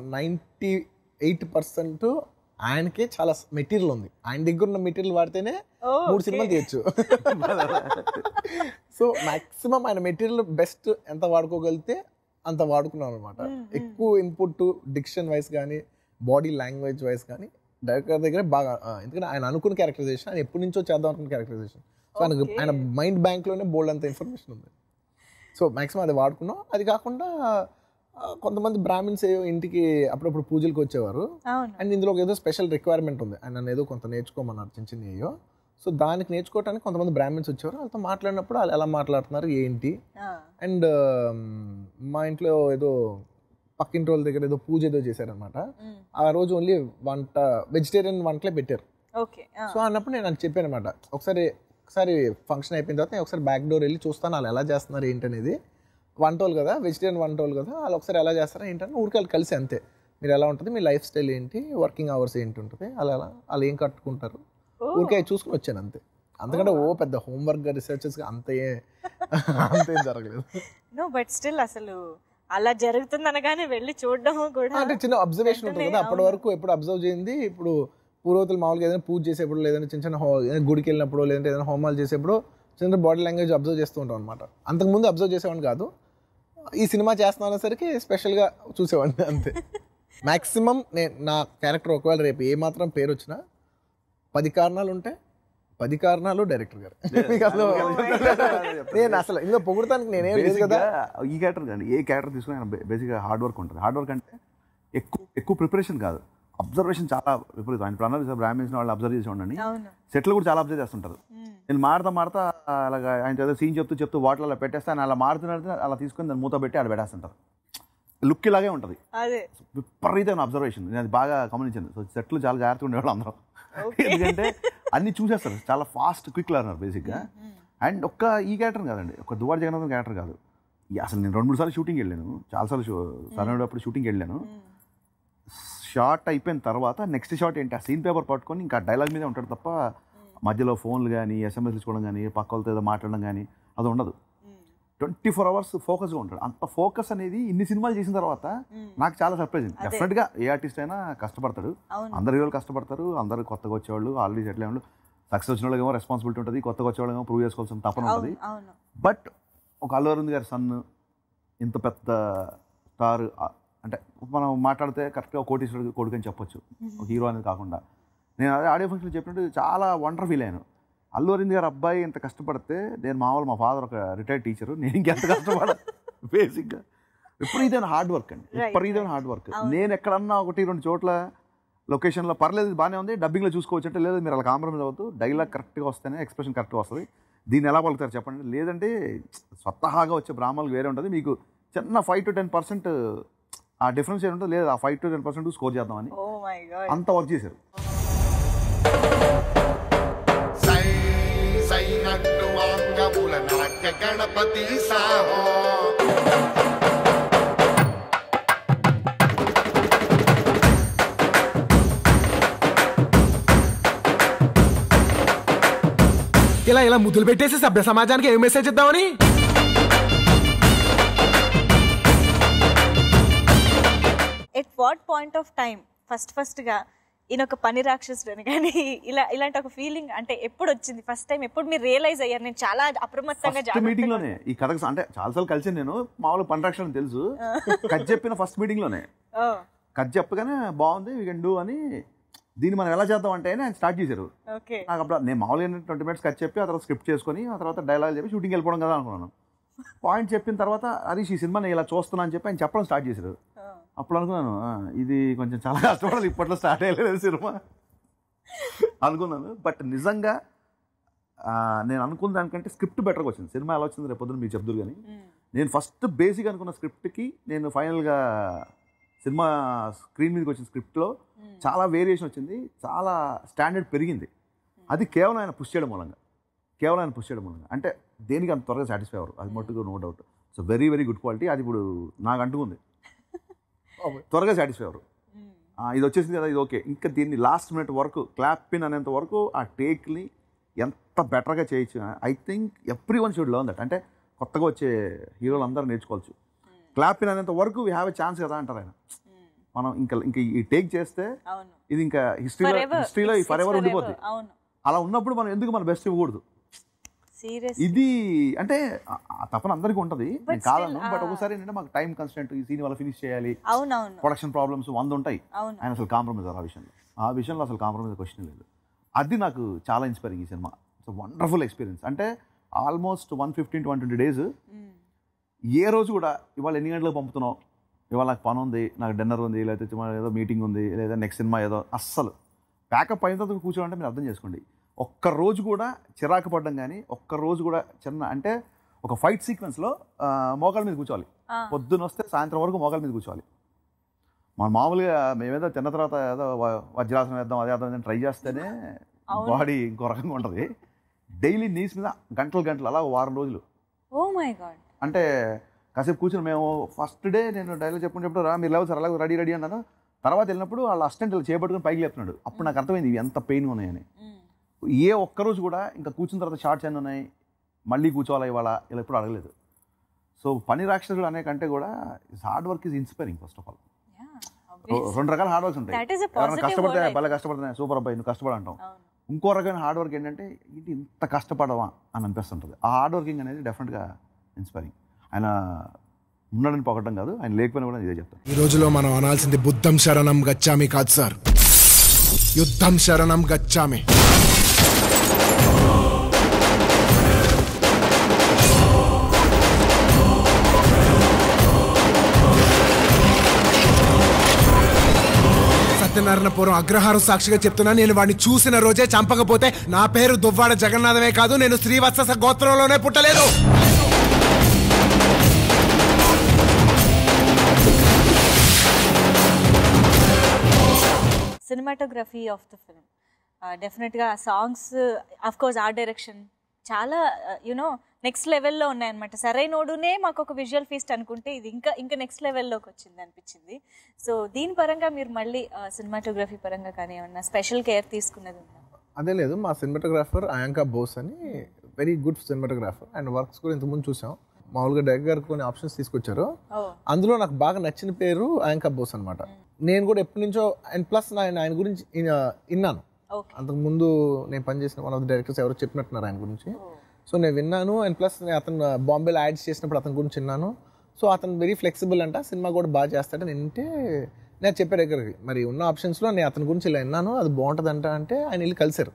98% ఆయనకే చాలా మెటీరియల్ ఉంది. ఆయన దగ్గర ఉన్న మెటీరియల్ వాడితేనే 3 సినిమాలు తీయచ్చు. సో మాక్సిమం ఆయన మెటీరియల్ బెస్ట్ ఎంత వాడుకోగలిగితే అంత వాడుకున్నాం అనమాట. ఎక్కువ ఇన్పుట్ డిక్షన్ వైజ్ కానీ బాడీ లాంగ్వేజ్ వైజ్ కానీ డైరెక్టర్ దగ్గర బాగా, ఎందుకంటే ఆయన అనుకున్న క్యారెక్టరైజేషన్, ఆయన ఎప్పటి నుంచో చేద్దాం అనుకున్న క్యారెక్టరైజేషన్. సో ఆయన మైండ్ బ్యాంక్లోనే బోల్డ్ అంత ఇన్ఫర్మేషన్ ఉంది. సో మాక్సిమం అది వాడుకున్నాం. అది కాకుండా కొంతమంది బ్రాహ్మిన్స్ ఇంటికి అప్పుడప్పుడు పూజలకు వచ్చేవారు. అండ్ ఇందులో ఏదో స్పెషల్ రిక్వైర్మెంట్ ఉంది, ఆయన నన్ను ఏదో కొంత నేర్చుకోమన్నారు, చిన్న చిన్న అయ్యో. సో దానికి నేర్చుకోవడానికి కొంతమంది బ్రాహ్మిన్స్ వచ్చేవారు. వాళ్ళతో మాట్లాడినప్పుడు వాళ్ళు ఎలా మాట్లాడుతున్నారు ఏంటి. అండ్ మా ఇంట్లో ఏదో పక్కింటి వాళ్ళ దగ్గర ఏదో పూజ ఏదో చేశారనమాట. ఆ రోజు ఓన్లీ వెజిటేరియన్ వంటలే పెట్టారు. సో అన్నప్పుడు నేను అది చెప్పాను అనమాట, ఒకసారి ఫంక్షన్ అయిపోయిన తర్వాత నేను ఒకసారి బ్యాక్ డోర్ వెళ్ళి చూస్తాను వాళ్ళు ఎలా చేస్తున్నారు ఏంటనేది. వంటోళ్ళు కదా, వెజిటేరియన్ వంటోళ్ళు కదా, వాళ్ళు ఒకసారి ఎలా చేస్తారో ఏంటని ఊరికి వాళ్ళు కలిసి అంతే, మీరు ఎలా ఉంటుంది, మీ లైఫ్ స్టైల్ ఏంటి, వర్కింగ్ అవర్స్ ఏంటి ఉంటుంది, వాళ్ళు ఏం కట్టుకుంటారు, ఊరికే చూసుకుని వచ్చాను అంతే. అందుకంటే పెద్ద హోంవర్క్ రీసెర్చెస్ అంతేం జరగలేదు. నో బట్ స్టిల్ అసలు అలా జరుగుతుంది అనగానే వెళ్ళి చూడడం కూడా అంటే చిన్న అబ్జర్వేషన్ ఉంటుంది కదా. అప్పటి వరకు ఎప్పుడు అబ్జర్వ్ చేయింది, ఇప్పుడు పూర్వతులు మామూలుగా ఏదైనా పూజ చేసేప్పుడు, లేదంటే చిన్న చిన్న గుడికి వెళ్ళినప్పుడు, లేదంటే ఏదైనా హోమాలు చేసేప్పుడు చిన్న బాడీ లాంగ్వేజ్ అబ్జర్వ్ చేస్తూ ఉంటాం అనమాట. అంతకుముందు అబ్జర్వ్ చేసేవాడిని కాదు, ఈ సినిమా చేస్తున్నసరికి స్పెషల్గా చూసేవాడిని అంతే. మ్యాక్సిమం నా క్యారెక్టర్ ఒకవేళ రేపు ఏమాత్రం పేరు వచ్చినా 10 కారణాలు ఉంటే 10 కారణాలు డైరెక్టర్ గారు. నేను అసలు ఇంకా పొగుడతానికి నేనేం లేదు కదా. ఈ క్యారెక్టర్ కానీ ఏ క్యారెక్టర్ తీసుకుని ఆయన బేసిక్గా హార్డ్ వర్క్ ఉంటుంది. హార్డ్ వర్క్ అంటే ఎక్కువ ప్రిపరేషన్ కాదు, అబ్జర్వేషన్ చాలా విపరీతం. ఆయన ప్రణాళిక బ్రాహ్మిన్స్ వాళ్ళు అబ్జర్వ్ చేసి ఉండండి, సెట్లు కూడా చాలా అబ్జర్వ్ చేస్తుంటారు. నేను మాడతా అలాగా ఆయన ఏదో సీన్ చెప్తూ వాటర్ అలా పెట్టేస్తే ఆయన అలా మాడుతున్నట్టు అలా తీసుకొని దాన్ని మూత పెట్టి అలా పెట్టేస్తుంటారు. లుక్ ఇలాగే ఉంటుంది, విపరీతమైన అబ్జర్వేషన్. నేను అది బాగా గమనించాను. సో సెట్లు చాలా జాగ్రత్తగా ఉండేవాళ్ళు అందరం, ఎందుకంటే అన్ని చూసేస్తారు, చాలా ఫాస్ట్ క్విక్ లర్నర్ బేసిక్గా. అండ్ ఈ క్యారెక్టర్ కాదండి, దువ్వాడ జగన్నాథం క్యారెక్టర్ కాదు. అసలు నేను 2-3 సార్లు షూటింగ్ వెళ్ళాను, చాలాసార్లు సరైనప్పుడు షూటింగ్ వెళ్ళాను. షార్ట్ అయిపోయిన తర్వాత నెక్స్ట్ షార్ట్ ఏంటి, ఆ సీన్ పేపర్ పట్టుకొని ఇంకా డైలాగ్ మీదే ఉంటాడు తప్ప మధ్యలో ఫోన్లు కానీ ఎస్ఎంఎస్ తీసుకోవడం కానీ పక్క వాళ్ళతో ఏదో మాట్లాడడం కానీ అది ఉండదు. 24 hours ఫోకస్గా ఉంటాడు. అంత ఫోకస్ అనేది ఇన్ని సినిమాలు చేసిన తర్వాత నాకు చాలా సర్ప్రైజింగ్. డెఫినెట్గా ఏ ఆర్టిస్ట్ అయినా కష్టపడతాడు, అందరు హీరోలు కష్టపడతారు, అందరు కొత్తగా వచ్చేవాళ్ళు ఆల్రెడీ సెటిల్ అయ్యేవాళ్ళు, సక్సెస్ వచ్చిన వాళ్ళకేమో రెస్పాన్సిబిలిటీ ఉంటుంది, కొత్తగా వచ్చేవాళ్ళేమో ప్రూవ్ చేసుకోవాల్సిన తపన ఉంటుంది. బట్ ఒక అల్లు అరవింద్ గారి సన్ ఇంత పెద్ద స్టార్ అంటే మనం మాట్లాడితే కరెక్ట్గా కోటీశ్వరుడు కొడుకు అని చెప్పొచ్చు, ఒక హీరో అనేది కాకుండా. నేను అదే ఆడియో ఫంక్షన్ చెప్పినట్టు చాలా వండర్ ఫీల్ అయ్యాను. అల్లు అరవింద్ గారు అబ్బాయి ఇంత కష్టపడితే నేను మా ఫాదర్ ఒక రిటైర్డ్ టీచరు, నేను ఇంకెంత కష్టపడ బేసిక్గా విపరీతమైన హార్డ్ వర్క్ అండి, విపరీతమైన హార్డ్ వర్క్. నేను ఎక్కడన్నా 1-2 చోట్ల లొకేషన్లో పర్లేదు బాగానే ఉంది, డబ్బింగ్లో చూసుకోవచ్చు అంటే లేదు, మీరు అలా కాంప్రమైజ్ అవ్వద్దు, డైలాగ్ కరెక్ట్గా వస్తేనే ఎక్స్ప్రెషన్ కరెక్ట్గా వస్తుంది, దీన్ని ఎలా పలుకుతారు చెప్పండి, లేదంటే స్వతహాగా వచ్చే బ్రాహ్మణులకు వేరే ఉంటుంది, మీకు చిన్న 5-10% ఆ డిఫరెన్స్ ఏంటంటే లేదు, ఆ 5-10% స్కోర్ చేద్దామని అంత వర్క్ చేశారు. గణపతి సాహో ఇలా ముద్దులు పెట్టేసి సభ్య సమాజానికి ఏం మెసేజ్ ఇద్దామని. At what point of time ఫస్ట్గా ఈయన ఒక పని రాక్షసుడు అని కానీ ఇలాంటి ఒక ఫీలింగ్ అంటే ఎప్పుడు వచ్చింది ఫస్ట్ టైం, ఎప్పుడు మీరు రియలైజ్ అయ్యారు నేను చాలా అప్రమత్తంగా మీటింగ్ లోనే ఈ కథ అంటే చాలాసార్లు కలిసి నేను మామూలుగా పని రాక్షసుడు తెలుసు, కథ చెప్పిన ఫస్ట్ మీటింగ్ లోనే కథ చెప్పగానే బాగుంది వీ కెన్ డూ అని, దీన్ని మనం ఎలా చేద్దాం అంటే ఆయన స్టార్ట్ చేశారు. నాకు అప్పుడు నేను మామూలుగా 20 minutes కథ చెప్పి ఆ తర్వాత స్క్రిప్ట్ చేసుకొని ఆ తర్వాత డైలాగ్ చెప్పి షూటింగ్ వెళ్ళిపోవడం కదా అనుకున్నాను. పాయింట్ చెప్పిన తర్వాత అది ఈ సినిమా నేను ఇలా చూస్తున్నా అని చెప్పి ఆయన చెప్పడం స్టార్ట్ చేశారు. అప్పుడు అనుకున్నాను ఇది కొంచెం చాలా కష్టపడాలి, ఇప్పట్లో స్టార్ట్ అయ్యలేదు సినిమా అనుకున్నాను. బట్ నిజంగా నేను అనుకున్న దానికంటే స్క్రిప్ట్ బెటర్గా వచ్చింది. సినిమా ఎలా వచ్చింది రేపు పొద్దున మీకు చెప్తారు కానీ నేను ఫస్ట్ బేసిక్ అనుకున్న స్క్రిప్ట్కి నేను ఫైనల్గా సినిమా స్క్రీన్ మీదకి వచ్చిన స్క్రిప్ట్లో చాలా వేరియేషన్ వచ్చింది, చాలా స్టాండర్డ్ పెరిగింది. అది కేవలం ఆయన పుష్ చేయడం మూలంగా, అంటే దేనికి అంత త్వరగా సాటిస్ఫై అవ్వరు, అది మట్టుకు no doubt. So very very good quality, అది ఇప్పుడు నాకు అంటుకుంది, త్వరగా సాటిస్ఫై అవ్వరు. ఇది వచ్చేసింది కదా ఇది ఓకే, ఇంకా దీన్ని లాస్ట్ మినిట్ వరకు క్లాప్ పిన్ అనేంత వరకు ఆ టేక్ని ఎంత బెటర్గా చేయొచ్చు. I think every one should learn that. అంటే కొత్తగా వచ్చే హీరోలు అందరూ నేర్చుకోవచ్చు. క్లాప్ పిన్ అనేంత వరకు వీ హ్యావ్ ఎ ఛాన్స్ కదా అంటారు ఆయన. మనం ఇంకా ఈ టేక్ చేస్తే అవును ఇది ఇంకా హిస్టరీలో ఫర్ ఎవర్ ఉండిపోతుంది. అవును అలా ఉన్నప్పుడు మనం ఎందుకు మన బెస్ట్ ఇవ్వకూడదు? సీరియస్ ఇది అంటే ఆ తపన అందరికీ ఉంటుంది, నేను కాదను. బట్ ఒకసారి ఏంటంటే మాకు టైం కన్స్టెంట్, ఈ సీన్ వల్ల ఫినిష్ చేయాలి, అవునవును ప్రొడక్షన్ ప్రాబ్లమ్స్ 100 ఉంటాయి. అవును ఆయన అసలు కాంప్రమైజ్ ఆ విషయంలో అసలు కాంప్రమైజ్ క్వశ్చన్ లేదు. అది నాకు చాలా ఇన్స్పైరింగ్ ఈ సినిమా. It's wonderful experience. అంటే ఆల్మోస్ట్ 115 to 120 days ఏ రోజు కూడా ఇవాళ ఎన్ని గంటలకు పంపుతున్నావు, ఇవాళ నాకు పని ఉంది, నాకు డిన్నర్ ఉంది, లేకపోతే ఏదో మీటింగ్ ఉంది, లేదా నెక్స్ట్ సినిమా ఏదో, అస్సలు ప్యాకప్ అయిన తర్వాత కూర్చోవాలంటే మీరు అర్థం చేసుకోండి, ఒక్కరోజు కూడా చిరాకు పడ్డం కానీ, ఒక్కరోజు కూడా చిన్న అంటే ఒక ఫైట్ సీక్వెన్స్లో మోకాళ్ళ మీద కూర్చోవాలి. పొద్దున్న వస్తే సాయంత్రం వరకు మోకాళ్ళ మీద కూర్చోవాలి. మన మామూలుగా మేమేదో తిన్న తర్వాత ఏదో వజ్రాసనం వేద్దాం, అదే వేద్దాం ట్రై చేస్తేనే బాడీ ఇంకో రకంగా ఉంటుంది. డైలీ నీస్ మీద గంటలు అలా 1 వారం రోజులు. Oh my god. అంటే కాసేపు కూర్చొని మేము ఫస్ట్ డే నేను డైలాగ్ చెప్పుకుంటే రా మీరు లేవు సార్ అలాగే రెడీ అన్నాను. తర్వాత వెళ్ళినప్పుడు వాళ్ళ అసిస్టెంట్ చేపట్టుకుని పైకి లేపుతున్నాడు. అప్పుడు నాకు అర్థమైంది ఇవి ఎంత పెయిన్ ఉన్నాయని. ఏ ఒక్కరోజు కూడా ఇంకా కూర్చున్న తర్వాత షార్ట్స్ ఎన్ని ఉన్నాయి, మళ్ళీ కూర్చోవాలా ఇవాళ, ఇలా ఎప్పుడు అడగలేదు. సో పని రాక్షసుడు అనే కంటే కూడా hard work is inspiring. First of all 2 రకాల హార్డ్ వర్క్స్ ఉంటాయి. ఎవరైనా కష్టపడితే భలే కష్టపడుతున్నాయి, సూపర్ అబ్బాయి నువ్వు కష్టపడి అంటాం. ఇంకో రకమైన హార్డ్ వర్క్ ఏంటంటే ఇది ఇంత కష్టపడవా అని అనిపిస్తుంటుంది. ఆ హార్డ్ వర్కింగ్ అనేది డెఫినెట్గా ఇన్స్పైరింగ్. ఆయన ఉన్నాడని పొగడం కాదు, ఆయన లేకపోయినా కూడా ఇదే చెప్తాను. ఈ రోజులో మనం అనాల్సింది బుద్ధం శరణం గచ్చామి కాదు సార్, యుద్ధం శరణం గచ్చామి. సత్యనారాయణపురం అగ్రహారం సాక్షిగా చెప్తున్నా, నేను వాడిని చూసిన రోజే చంపకపోతే నా పేరు దువ్వాడ జగన్నాథమే కాదు, నేను శ్రీవత్స గోత్రంలోనే పుట్టలేదు. సినిమాటోగ్రఫీ ఆఫ్ ద ఫిల్మ్ డెఫినెట్గా songs, of course art direction చాలా యునో నెక్స్ట్ లెవెల్లో ఉన్నాయన్నమాట. సరైనోడునే మాకు ఒక విజువల్ ఫీస్ట్ అనుకుంటే ఇది ఇంకా నెక్స్ట్ లెవెల్లోకి వచ్చింది అనిపించింది. సో దీని పరంగా మీరు మళ్ళీ సినిమాటోగ్రఫీ పరంగా కానీ ఏమన్నా స్పెషల్ కేర్ తీసుకున్నది ఉందా? అదే లేదు, మా సినిమాటోగ్రాఫర్ అయాంకా బోస్ అని very good cinematographer. And works కూడా ఇంతకుముందు చూసాం. మామూలుగా డైరెక్టర్ గారు కొన్ని ఆప్షన్స్ తీసుకొచ్చారు, అందులో నాకు బాగా నచ్చిన పేరు అయాంకా బోస్ అనమాట. నేను కూడా ఎప్పటి నుంచో, అండ్ ప్లస్ ఆయన గురించి విన్నాను. అంతకుముందు నేను పనిచేసిన వన్ ఆఫ్ ది డైరెక్టర్స్ ఎవరో చెప్పినట్టున్నారు ఆయన గురించి. సో నేను విన్నాను. అండ్ ప్లస్ అతను బాంబేలో యాడ్స్ చేసినప్పుడు అతని గురించి విన్నాను. సో అతను వెరీ ఫ్లెక్సిబుల్ అంట, సినిమా కూడా బాగా చేస్తాడని వింటే నేను చెప్పే దగ్గరికి మరి ఉన్న ఆప్షన్స్లో నేను అతని గురించి ఇలా విన్నాను, అది బాగుంటుంది అంటే ఆయన వెళ్ళి కలిసారు.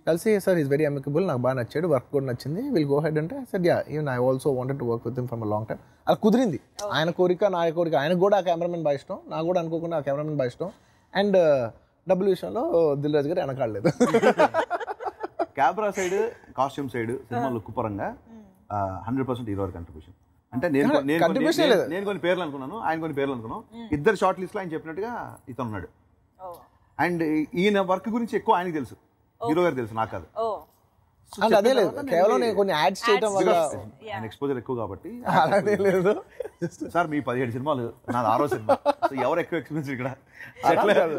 కలిసి సార్ ఈజ్ వెరీ అమికబుల్, నాకు బాగా నచ్చాడు, వర్క్ కూడా నచ్చింది, విల్ గో హెడ్ అంటే sir yeah even I also wanted to work with him from a long time. అలా కుదిరింది. ఆయన కోరిక నా కోరిక, ఆయనకు కూడా ఆ కెమెరామెన్ బాగా ఇష్టం, నాకు కూడా అనుకోకుండా ఆ కెమెరామెన్ బాగా ఇష్టం. అండ్ డబ్బుల విషయంలో దిల్ రాజు గారు వెనకాడలేదు. Camera side, costume side, cinema look పరంగా 100% హీరో కంట్రిబ్యూషన్. అంటే నేను కొన్ని పేర్లు అనుకున్నాను, ఆయన కొన్ని పేర్లు అనుకున్నాను. ఇద్దరు షార్ట్ లిస్ట్ లో ఆయన చెప్పినట్టుగా ఇతను ఉన్నాడు. అండ్ ఈయన వర్క్ గురించి ఎక్కువ ఆయనకి తెలుసు, హీరో గారు తెలుసు, నాకు కాదు. అదే లేదు, కేవలం నేను కొన్ని యాడ్స్ చేయడం వల్ల ఆయన ఎక్స్పోజర్ ఎక్కువ కాబట్టి. అలానే లేదు సార్ మీ 17 సినిమాలు, నాది 6వ సినిమా. సో ఎవరు ఎక్కువ ఎక్స్పీరియన్స్ ఇక్కడ?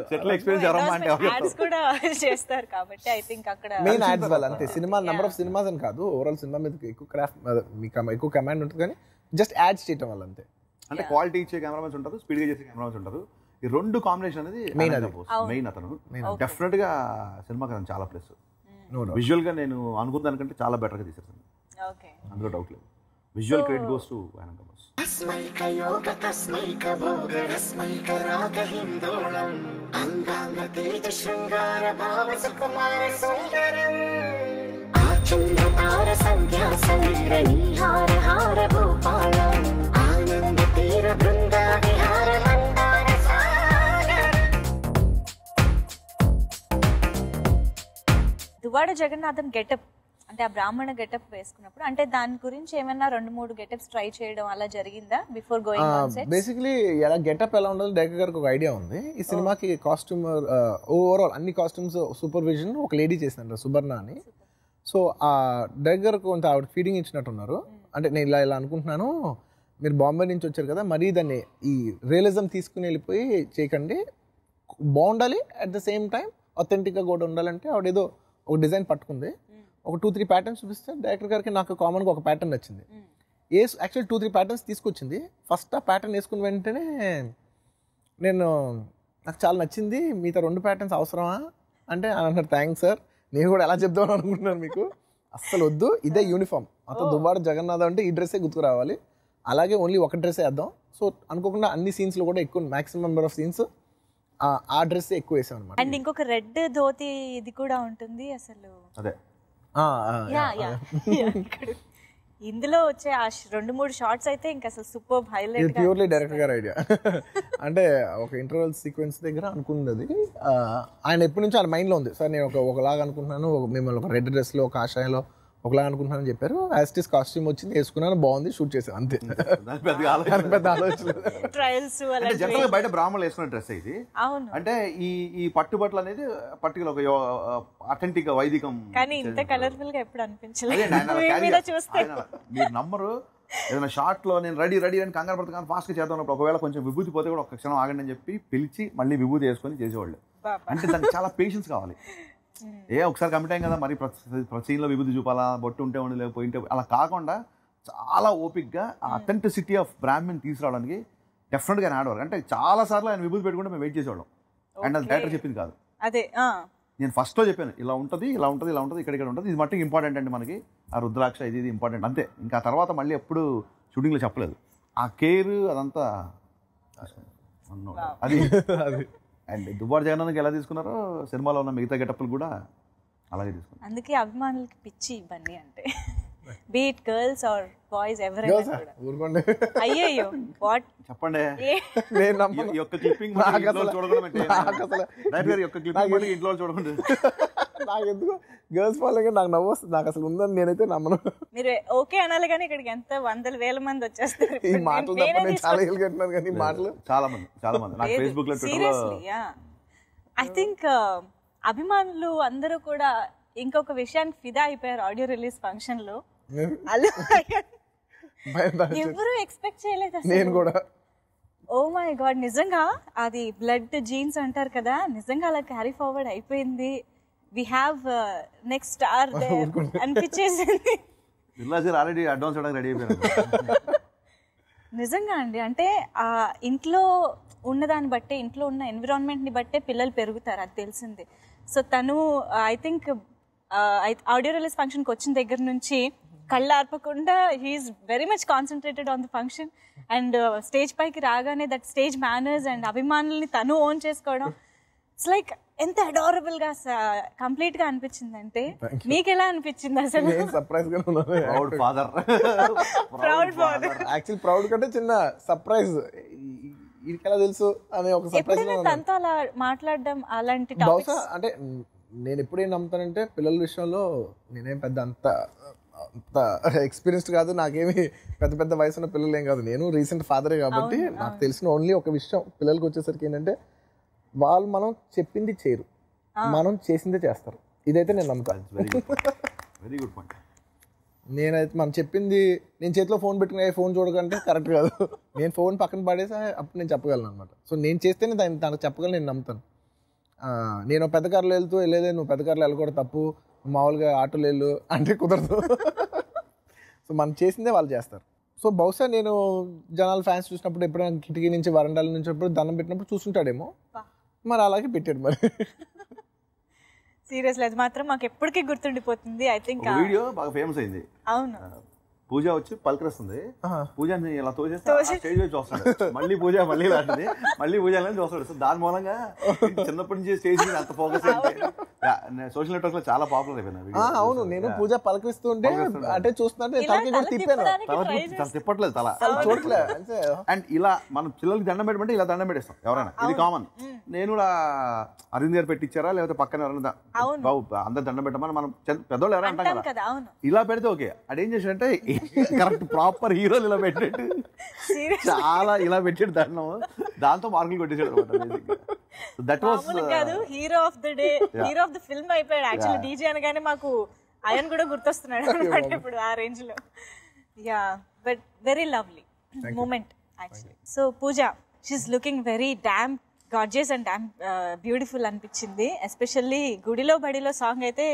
సెటిల్ ఎక్స్పీరియన్స్ ఎవరమ్మా అంటే యాడ్స్ కూడా చేస్తారు కాబట్టి ఐ థింక్ అక్కడ మెయిన్ యాడ్స్ వల్ల అంతే. సినిమా నెంబర్ ఆఫ్ సినిమాస్ అని కాదు, ఓవరాల్ సినిమా మీద ఎక్కువ క్రాఫ్ట్, మీకు ఎక్కువ కమాండ్ ఉంటుంది, కానీ జస్ట్ యాడ్స్ చేయడం వల్ల అంతే. అంటే క్వాలిటీ ఇచ్చే కెమెరామెన్స్ ఉంటారు, స్పీడ్గా చేసే కెమెరామెన్స్ ఉంటారు. ఈ 2 కాంబినేషన్ అనేది మెయిన్. అతను డెఫినెట్ గా సినిమాకి అతను చాలా ప్లస్. విజువల్ గా నేను అనుకున్న దానికంటే చాలా బెటర్ గా తీసేసాను, అందులో డౌట్ లేదు. Visual credit goes to Ayananka Bose. Duvvada Jagannadham getup అంటే ఆ బ్రాహ్మణ గెటప్ వేసుకున్నప్పుడు అంటే దాని గురించి ఏమైనా 2-3 గెటప్స్ ట్రై చేయడం అలా జరిగిందా before going on set? Basically ఎలా గెటప్ ఎలా ఉండాలో డైరెక్టర్ గారికి ఒక ఐడియా ఉంది. ఈ సినిమాకి కాస్ట్యూమ్ ఓవరాల్ అన్ని కాస్ట్యూమ్స్ సూపర్విజన్ ఒక లేడీ చేసినారు, సుబర్ణ అని. సో ఆ డైరెక్టర్ కొంత ఆవిడ ఫీడింగ్ ఇచ్చినట్టున్నారు. అంటే నేను ఇలా అనుకుంటున్నాను, మీరు బాంబే నుంచి వచ్చారు కదా, మరీ దాన్ని ఈ రియలిజం తీసుకుని వెళ్ళిపోయి చేయకండి, బాగుండాలి, అట్ ద సేమ్ టైం అథెంటిక్గా కూడా ఉండాలంటే ఆవిడ ఏదో ఒక డిజైన్ పట్టుకుంది. ఒక 2-3 ప్యాటర్న్స్ చూపిస్తే డైరెక్టర్ గారికి నాకు కామన్గా ఒక ప్యాటర్న్ నచ్చింది. యాక్చువల్లీ 2-3 ప్యాటర్న్స్ తీసుకొచ్చింది. ఫస్ట్ ఆ ప్యాటర్న్ వేసుకున్న వెంటనే నాకు చాలా నచ్చింది, మిగతా 2 ప్యాటర్న్స్ అవసరమా అంటే అని అన్నారు. థ్యాంక్స్ సార్, నేను కూడా ఎలా చెప్దామని అనుకుంటున్నాను మీకు, అస్సలు వద్దు, ఇదే యూనిఫామ్, అతను దువ్వాడ జగన్నాథం అంటే ఈ డ్రెస్సే గుర్తుకు రావాలి, అలాగే ఓన్లీ ఒక డ్రెస్సే వేద్దాం. సో అనుకోకుండా అన్ని సీన్స్లో కూడా ఎక్కువ మ్యాక్సిమం నెంబర్ ఆఫ్ సీన్స్ ఆ డ్రెస్ ఎక్కువ వేసాం అనమాట. అండ్ ఇంకొక రెడ్ ధోతి ఇది కూడా ఉంటుంది అసలు. అదే ఇందులో వచ్చే ఆ 2-3 షార్ట్స్ అయితే ఇంకా అసలు సూపర్ హైలైట్. ఇది ప్యూర్లీ డైరెక్టర్ గారి ఐడియా. అంటే ఒక ఇంటర్వెల్ సీక్వెన్స్ దగ్గర అనుకున్నది, ఆయన ఎప్పటి నుంచో ఆయన మైండ్లో ఉంది. సార్ నేను ఒకలాగా అనుకుంటున్నాను, మిమ్మల్ని ఒక రెడ్ డ్రెస్లో ఒక కాషాయంలో ఒకలాగా అనుకుంటున్నాను చెప్పారు. యాస్టిస్ కాస్ట్యూమ్ వచ్చింది, వేసుకున్నాను, బాగుంది, షూట్ చేసాను, అంతే. పెద్ద ఆలోచన. ట్రయల్స్ జనరల్గా బయట బ్రాహ్మణులు వేసుకున్న డ్రెస్ ఇది. అవును, అంటే ఈ పట్టుబట్టలు అనేది పర్టికులర్ ఒక అథెంటిక్ వైదికం. కానీ ఇంత కలర్ఫుల్ గా ఎప్పుడు అనిపించలేదు. మీరు నమ్మరు, ఏదైనా షార్ట్ లో నేను రెడీ అని కంగారు పడుతున్నాను, ఫాస్ట్ గా చేద్దాం, ఒకవేళ కొంచెం విభూతి పోతే కూడా ఒక క్షణం ఆగండి అని చెప్పి పిలిచి మళ్ళీ విభూతి వేసుకొని చేసేవాళ్ళు. అంటే దానికి చాలా పేషెన్స్ కావాలి. ఒకసారి కమిట్ అయ్యాం కదా, మరి ప్రతి సీన్లో విభూతి చూపాలా, బొట్టు ఉంటే ఉండి పోయింటే అలా కాకుండా చాలా ఓపిక్గా ఆ అథెంటిసిటీ ఆఫ్ బ్రాహ్మణ్ తీసుకురావడానికి డెఫినెట్గా ఆయన ఆడవారు. అంటే చాలా సార్లు ఆయన విభూతి పెట్టుకుంటే మేము వెయిట్ చేసేవాళ్ళం. అండ్ అది డైరెక్టర్ చెప్పింది కాదు, అదే నేను ఫస్ట్లో చెప్పాను, ఇలా ఉంటుంది ఇక్కడ ఉంటుంది, ఇది మట్టుకు ఇంపార్టెంట్ అండి మనకి, ఆ రుద్రాక్ష ఇది ఇంపార్టెంట్ అంతే. ఇంకా తర్వాత మళ్ళీ ఎప్పుడు షూటింగ్లో చెప్పలేదు. ఆ కేర్ అదంతా అది. అండ్ దువ్వాడ జగన్నాథంకి ఎలా తీసుకున్నారో సినిమాలో ఉన్న మిగతా గెటప్లు కూడా అలాగే తీసుకున్నారు. అందుకే అభిమానులకి పిచ్చి ఇవన్నీ అంటే, బీట్ గర్ల్స్ ఆర్ బాయ్స్ ఎవరైనా కూడా. ఊరుకోండి, అయ్యో వాట్ చెప్పండి. నేను ఈ ఒక్క క్లిప్పింగ్ చూడకుండా ఇంట్లో చూడకుండా నాకు ఎందుకు గర్ల్స్ ఫాలోయింగ్ నాకు నవ్వు వస్తుంది, నాకు అసలు ఉందని నేనైతే నమ్మను. మీరు ఓకే అనాలి కానీ ఇక్కడికి ఎంత 100,000 మంది వచ్చేస్తారు. ఈ మాటలు తప్ప నేను చాలా ఏళ్ళు కట్టినాను కానీ మాటలు చాలా మంది నాకు ఫేస్బుక్ లో ఐ థింక్ అభిమానులు అందరూ కూడా ఇంకొక విషయానికి ఫిదా అయిపోయారు ఆడియో రిలీజ్ ఫంక్షన్ లో. ఎవరు ఎక్స్పెక్ట్ చేయలేదు అసలు. నేను కూడా ఓ మై గాడ్, నిజంగా అది బ్లడ్ జీన్స్ అంటారు కదా, నిజంగా అలా క్యారీ ఫార్వర్డ్ అయిపోయింది. వి హ్యావ్ నెక్స్ట్ స్టార్ అనిపించేసింది. ఆల్రెడీ అడ్వాన్స్ రెడీ అయిపోయారు. నిజంగా అండి, అంటే ఆ ఇంట్లో ఉన్నదాన్ని బట్టే, ఇంట్లో ఉన్న ఎన్విరాన్మెంట్ని బట్టే పిల్లలు పెరుగుతారు, అది తెలిసిందే. సో తను ఐ థింక్ ఆడియో రిలీజ్ ఫంక్షన్కి వచ్చిన దగ్గర నుంచి కళ్ళు ఆర్పకుండా he's very much concentrated on the function. And stage పైకి రాగానే దట్ స్టేజ్ మేనర్స్ అండ్ అభిమానుల్ని తను ఓన్ చేసుకోవడం, ఇట్స్ లైక్ ఎంత అడారబుల్ గా కంప్లీట్ గా అనిపించింది. అంటే మీకు ఎలా అనిపించింది అసలు? సర్ప్రైజ్ గా ప్రౌడ్ ఫాదర్. యాక్చువల్లీ ప్రౌడ్ కంటే చిన్న సర్ప్రైజ్, ఇది ఎలా తెలుసు అనే ఒక సర్ప్రైజ్. తనతో అలా మాట్లాడడం అలాంటి బహుశా అంటే నేను ఎప్పుడేం నమ్ముతానంటే పిల్లల విషయంలో నేనేం పెద్ద అంత ఎక్స్పీరియన్స్డ్ కాదు, నాకేమి పెద్ద వయసు ఉన్న పిల్లలు ఏం కాదు, నేను రీసెంట్ ఫాదరే కాబట్టి నాకు తెలిసిన ఓన్లీ ఒక విషయం పిల్లలకి వచ్చేసరికి ఏంటంటే వాళ్ళు మనం చెప్పింది చేయరు, మనం చేసిందే చేస్తారు. ఇదైతే నేను నమ్ముతాను. Very good point. నేనైతే మనం చెప్పింది, నేను చేతిలో ఫోన్ పెట్టుకునే ఫోన్ చూడకంటే కరెక్ట్ కాదు, నేను ఫోన్ పక్కన పడేసి అప్పుడు నేను చెప్పగలను అనమాట. సో నేను చేస్తేనే తనకు చెప్పగలను, నేను నమ్ముతాను. నేను పెద్ద కార్లో వెళ్తూ వెళ్ళేదే, నువ్వు పెద్ద కార్లో వెళ్ళకూడదు తప్పు, మామూలుగా ఆటోలు వెళ్ళు అంటే కుదరదు. సో మనం చేసిందే వాళ్ళు చేస్తారు. సో బహుశా నేను జనాలు ఫ్యాన్స్ చూసినప్పుడు ఎప్పుడైనా కిటికీ నుంచి వరండాల నుంచి ఎప్పుడు దండం పెట్టినప్పుడు చూస్తుంటాడేమో, మరి అలాగే పెట్టాడు. మరి సీరియస్లీ అది మాత్రం మాకు ఎప్పటికీ గుర్తుండిపోతుంది. ఐ థింక్ వీడియో బాగా ఫేమస్ అయింది. అవును, పూజ వచ్చి పలకరిస్తుంది, పూజని ఇలా తోచేస్తే స్టేజ్ వచ్చి చూస్తాడు, మళ్ళీ పూజ మళ్ళీ లాంటిది, మళ్ళీ పూజ చూస్తాడు. సో దాని మూలంగా చిన్నప్పటి నుంచి స్టేజ్ మీద అంత ఫోకస్ సోషల్ నెట్వర్క్ లో చాలా పాపులర్ అయిపోయింది. అవును, నేను పూజ పలకరిస్తుంటే అంటే చూస్తుంటే తిప్పట్లేదు తల చూడట్లేదు. అండ్ ఇలా మనం పిల్లలకి దండం పెట్టమంటే ఇలా దండం పెట్టేస్తాం ఎవరైనా, ఇది కామన్. నేను కూడా అరవింద్ గారు పెట్టించారా లేకపోతే పక్కన ఎవరైనా బాబు అందరు దండం పెట్టమని మనం పెద్దోళ్ళు ఎవరైనా అంటాం కదా, ఇలా పెడితే ఓకే. అదేం చేసాడంటే కరెక్ట్ ప్రాపర్ హీరోలు ఇలా పెట్టాడు, చాలా ఇలా పెట్టాడు దండం, దాంతో మార్కులు కొట్టేసాడు అనమాట. That was hero of the day, hero of the film అయిపోయాడు. యాక్చువల్లీ డీజే అనగానే మాకు ఆయన కూడా గుర్తొస్తున్నాడు అనమాట ఇప్పుడు ఆ రేంజ్ లో. Yeah, but very lovely moment actually. So Pooja, she is looking very damn gorgeous and damn beautiful అనిపించింది. ఎస్పెషల్లీ గుడిలో బడిలో సాంగ్ అయితే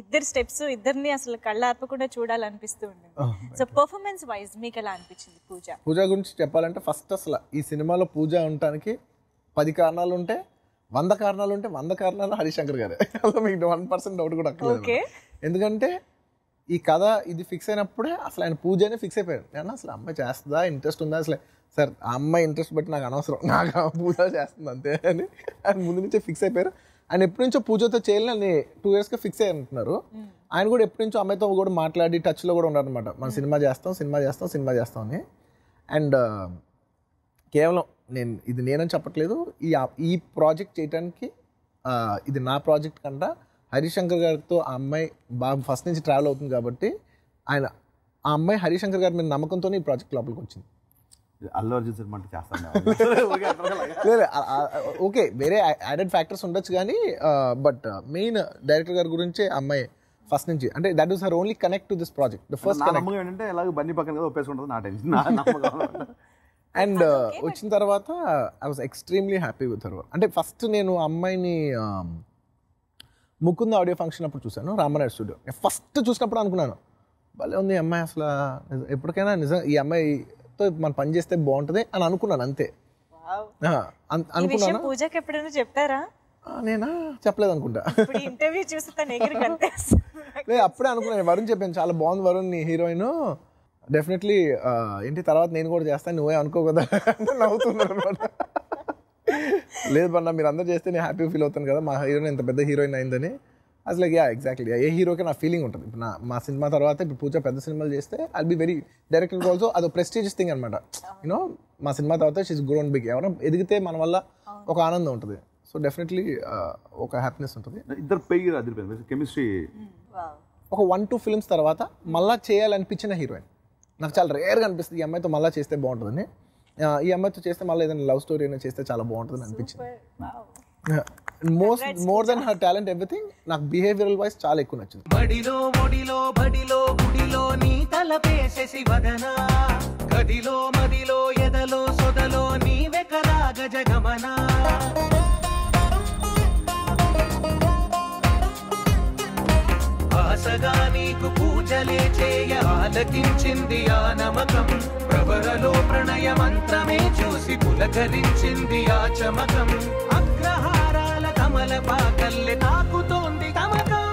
ఇద్దరు స్టెప్స్, ఇద్దరిని అసలు కళ్ళ ఆర్పకుండా చూడాలనిపిస్తూ ఉండేది. సో పర్ఫార్మెన్స్ వైజ్ మీకు ఎలా అనిపించింది పూజ? పూజ గురించి చెప్పాలంటే ఫస్ట్ అసలు ఈ సినిమాలో పూజ ఉండటానికి 10 కారణాలు ఉంటే 100 కారణాలు ఉంటే 100 కారణాలు హరిశంకర్ గారే. అసలు మీకు 1% డౌట్ కూడా అక్కర్లేదు. ఎందుకంటే ఈ కథ ఇది ఫిక్స్ అయినప్పుడే అసలు ఆయన పూజనే ఫిక్స్ అయిపోయారు. నేను అసలు అమ్మాయి చేస్తుందా, ఇంట్రెస్ట్ ఉందా, అసలు సార్ ఆ అమ్మాయి ఇంట్రెస్ట్ బట్టి నాకు అనవసరం, నాకు పూజ చేస్తుంది అంతే అని ఆయన ముందు నుంచే ఫిక్స్ అయిపోయారు. ఆయన ఎప్పటి నుంచో పూజతో చేయాలని 2 yearsగా ఫిక్స్ అయ్యి అంటున్నారు. ఆయన కూడా ఎప్పటి నుంచో అమ్మాయితో కూడా మాట్లాడి టచ్లో కూడా ఉన్నారనమాట. మనం సినిమా చేస్తాం అని. అండ్ కేవలం ఇది నేనని చెప్పట్లేదు, ఈ ప్రాజెక్ట్ చేయడానికి ఇది నా ప్రాజెక్ట్ కంటే హరిశంకర్ గారితో ఆ అమ్మాయి బాగా ఫస్ట్ నుంచి ట్రావెల్ అవుతుంది కాబట్టి ఆ అమ్మాయి హరిశంకర్ గారి మీద నమ్మకంతోనే ఈ ప్రాజెక్ట్ లోపలికి వచ్చింది. అల్లు అర్జున్ సినిమా అంటే చేస్తాను. లేదు ఓకే, వేరే యాడెడ్ ఫ్యాక్టర్స్ ఉండొచ్చు కానీ బట్ మెయిన్ డైరెక్టర్ గారి గురించే అమ్మాయి ఫస్ట్ నుంచి, అంటే that was her only connect to this project. The first నమ్మకం ఏంటంటే ఎలాగో బన్నీ పక్కన కదా ఒప్పేసుకుంటుంది నా టెన్షన్. అండ్ వచ్చిన తర్వాత I was extremely happy with her. అంటే ఫస్ట్ నేను అమ్మాయిని ముకుంద ఆడియో ఫంక్షన్ అప్పుడు చూశాను, రామనాయుడు స్టూడియో. ఫస్ట్ చూసినప్పుడు అనుకున్నాను భలే ఉంది అమ్మాయి, అసలు ఎప్పటికైనా నిజం ఈ అమ్మాయితో మనం పని చేస్తే బాగుంటుంది అని అనుకున్నాను అంతే. అనుకున్నాను. పూజకి ఎప్పుడైనా చెప్పారా? నేనా చెప్పలేదు అనుకుంటా. ఇంటర్వ్యూ చూస్తే లేదు అప్పుడే అనుకున్నాను. వరుణ్ చెప్పాను చాలా బాగుంది వరుణ్ నీ హీరోయిన్, డెఫినెట్లీ ఏంటి తర్వాత నేను కూడా చేస్తాను నువ్వే అనుకో కదా అంటే నవ్వుతున్నారు అనమాట. లేదు బన్నా మీరు అందరూ చేస్తే నేను హ్యాపీ ఫీల్ అవుతాను కదా మా హీరోయిన్ ఇంత పెద్ద హీరోయిన్ అయిందని. అసలు ఎగ్జాక్ట్లీ ఏ హీరోకి నా ఫీలింగ్ ఉంటుంది. ఇప్పుడు మా సినిమా తర్వాత ఇప్పుడు పూజ పెద్ద సినిమాలు చేస్తే I'll be very director also అదో ప్రెస్టీజియస్ థింగ్ అనమాట. యూనో మా సినిమా తర్వాత షీస్ గ్రోన్ బిగ్, ఎవరైనా ఎదిగితే మన వల్ల ఒక ఆనందం ఉంటుంది. సో డెఫినెట్లీ ఒక హ్యాపీనెస్ ఉంటుంది. ఇద్దరు పెరిగి కెమిస్ట్రీ. ఒక 1-2 ఫిల్మ్స్ తర్వాత మళ్ళీ చేయాలనిపించిన హీరోయిన్ నాకు చాలా రేర్గా అనిపిస్తుంది. ఈ అమ్మాయితో మళ్ళీ చేస్తే బాగుంటుందని, ఈ అమ్మాయితో చేస్తే మళ్ళీ ఏదైనా లవ్ స్టోరీ అయినా చేస్తే చాలా బాగుంటుందని అనిపించింది. More than her talent everything నాకు బిహేవియరల్ వైజ్ చాలా ఎక్కువ నచ్చింది. బడిలో ఒడిలో బడిలో గుడిలో నీ తలపేసేసి వదనా, గదిలో మదిలో ఎదలో సొదలో నీవే కదా గజగమనా. ఆశగా నీకు పూజలే చేయ ఆలకించింది ఆ నమకం, ప్రవరలో ప్రణయ మంత్రమే చూసి పులకరించింది ఆ చమకం, అగ్రహారాల కమల పాకల్లె తాకుతోంది తమకం.